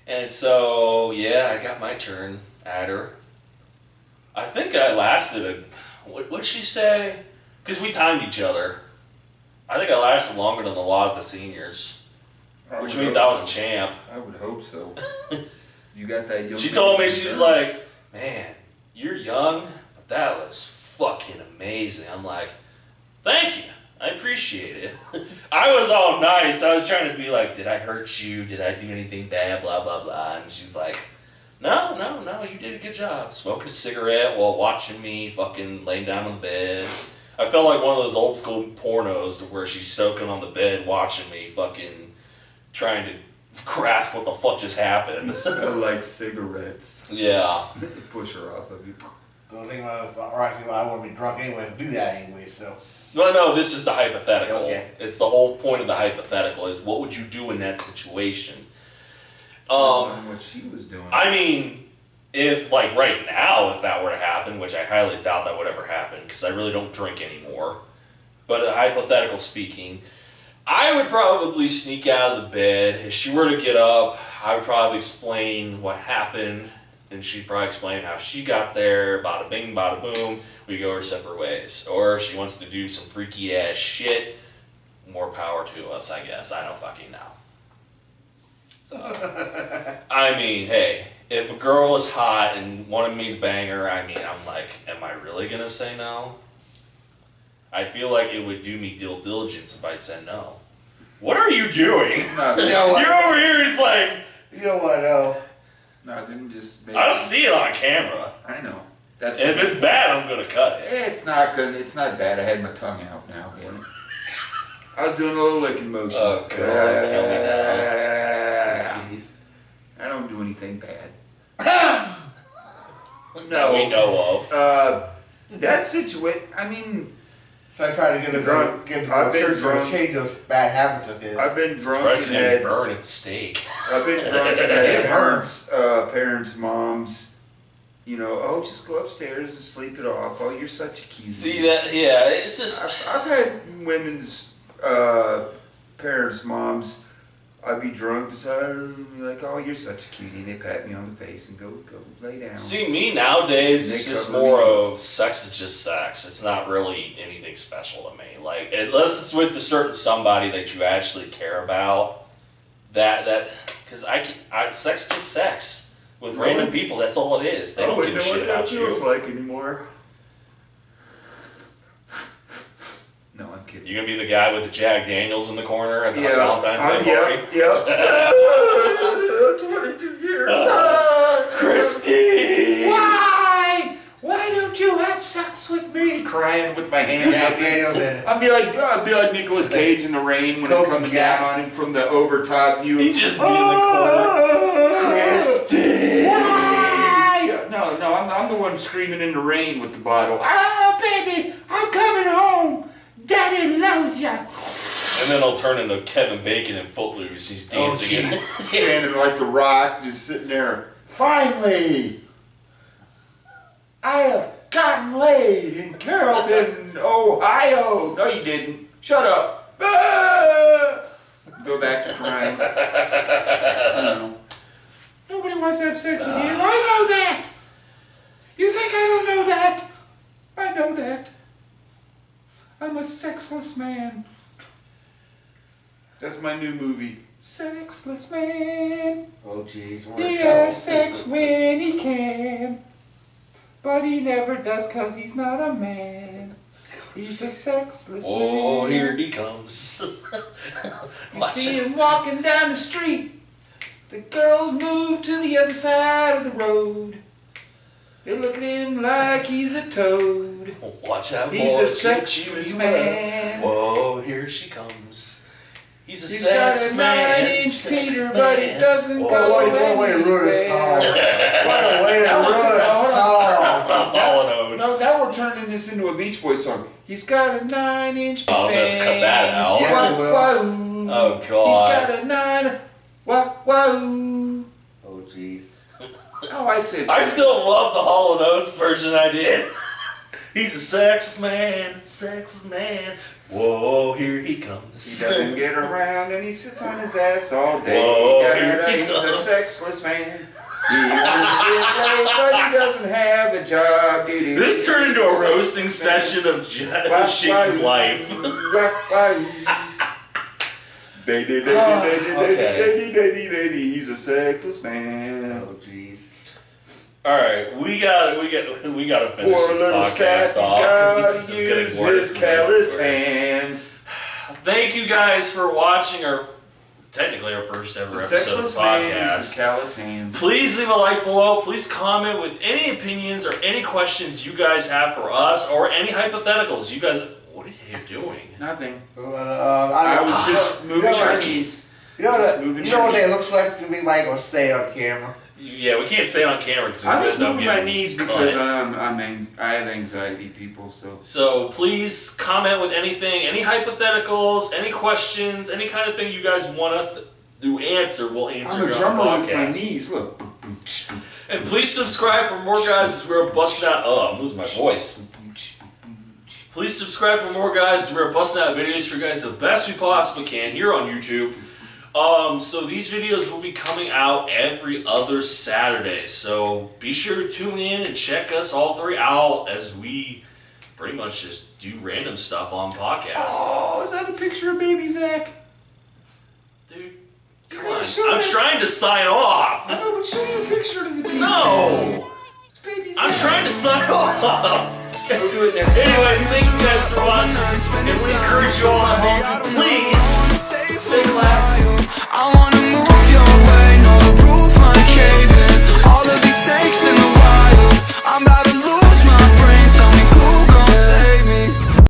And so, yeah, I got my turn at her. I think I lasted what'd she say? Because we timed each other. I think I lasted longer than a lot of the seniors. Which means I was a champ. I would hope so. You got that young... She told me, she's like, man, you're young, but that was fucking amazing. I'm like, thank you. I appreciate it. I was all nice. I was trying to be like, did I hurt you? Did I do anything bad? Blah, blah, blah. And she's like, no, you did a good job. Smoking a cigarette while watching me fucking laying down on the bed. I felt like one of those old school pornos to where she's soaking on the bed watching me fucking trying to grasp what the fuck just happened. You smell like cigarettes. Yeah. Push her off of you. The only thing I want to be drunk anyway, do that anyway, so. No, this is the hypothetical. Okay. It's the whole point of the hypothetical is what would you do in that situation? What she was doing. I mean, if, like, right now, if that were to happen, which I highly doubt that would ever happen, because I really don't drink anymore, but hypothetical speaking, I would probably sneak out of the bed. If she were to get up, I would probably explain what happened, and she'd probably explain how she got there, bada bing, bada boom, we go our separate ways. Or if she wants to do some freaky ass shit, more power to us, I guess. I don't fucking know. So, I mean, hey, if a girl is hot and wanted me to bang her, I mean, I'm like, am I really gonna say no? I feel like it would do me due diligence if I said no. What are you doing? You know what? You're over here, he's like... You know what, Nothing, just... I'll see it on camera. I know. If it's bad, I'm gonna cut it. It's not good. It's not bad. I had my tongue out now, man. I was doing a little licking motion. Oh, God, kill me now. I don't do anything bad. That we know of. That situation, I mean... So I try to get him to change those bad habits of his. I've been drunk Especially and when you had... burn at the stake. I've been drunk and had parents, moms, you know, oh, just go upstairs and sleep it off. Oh, you're such a cutie. See that? Yeah, it's just... I've had women's parents, moms, I'd be drunk, so I'd be like, oh, you're such a cutie. They pat me on the face and go lay down. See, me nowadays, it's just more of sex is just sex. It's not really anything special to me. Like, unless it's with a certain somebody that you actually care about, because sex is just sex. With random people, that's all it is. They don't give a shit about you. I don't know what that feels like anymore. No, I'm kidding. You gonna be the guy with the Jack Daniels in the corner at the Valentine's Day party? Yeah. 22 years. Christy! Why don't you have sex with me? Crying with my hands Jack up. Daniels and I'd be like Nicolas Cage in the rain when it's coming down on him from the overtop view. He just be in the corner. Christy! Why? No, I'm the one screaming in the rain with the bottle. Oh, baby, I'm coming home. Daddy loves ya. And then I'll turn into Kevin Bacon in Footloose. He's dancing in it. Standing like the Rock, just sitting there. Finally, I have gotten laid in Carrollton, Ohio. No, you didn't. Shut up. Ah! Go back to crying. Nobody wants to have sex with you. I know that. You think I don't know that? I know that. I'm a sexless man. That's my new movie. Sexless man. oh jeez, He has sex when he can. But he never does 'cause he's not a man. He's a sexless man. Oh, here he comes. You see him walking down the street. The girls move to the other side of the road. They look at him like he's a toad. Watch out, He's boy, a sexless man. Whoa, here she comes. He's a He's sex got a man. 9-inch Sex Peter, man. but it doesn't Whoa, go What a way to ruin a song. What a way to ruin a song. All notes. No, now we're turning this into a Beach Boys song. He's got a 9-inch Oh, I'm gonna have to cut that out. Yeah, we will. Oh, He's God. got a 9. Wah-wah-oo. Oh jeez. Oh, I said. I still love the Hall & Oates version I did. He's a sex man. Whoa, here he comes. He doesn't get around and he sits on his ass all day. Whoa, here he He's comes. a sexless man. He wants to get laid, but he doesn't have a job. This turned into a roasting session of Shiggy's life. Baby, he's a sexless man. Oh jeez. All right, we gotta finish this podcast off because this is just getting worse. and worse. Hands. Thank you guys for watching technically our first ever episode of the podcast. Callous hands. Please leave a like below. Please comment with any opinions or any questions you guys have for us or any hypotheticals. You guys, what are you doing? Nothing. I was just moving turkeys. You know what it looks like to me? Might gonna say on camera. Yeah, we can't say it on camera because I'm just moving my knees because I have anxiety, people. So please comment with anything, any hypotheticals, any questions, any kind of thing you guys want us to answer. We'll answer I'm a it on drummer the with my podcast. knees. Look. And please subscribe for more guys as we're busting out. Oh, I'm losing my voice. Please subscribe for more guys as we're busting out videos for you guys the best we possibly can here on YouTube. So these videos will be coming out every other Saturday. So be sure to tune in and check us all three out as we pretty much just do random stuff on podcasts. Oh, is that a picture of baby Zach? Dude, come on. I'm trying to sign off. I know, but show me a picture of the baby. No! It's baby Zach. I'm trying to sign off. We'll do it next time. Anyways, thank you guys for watching. And we encourage you all at home, please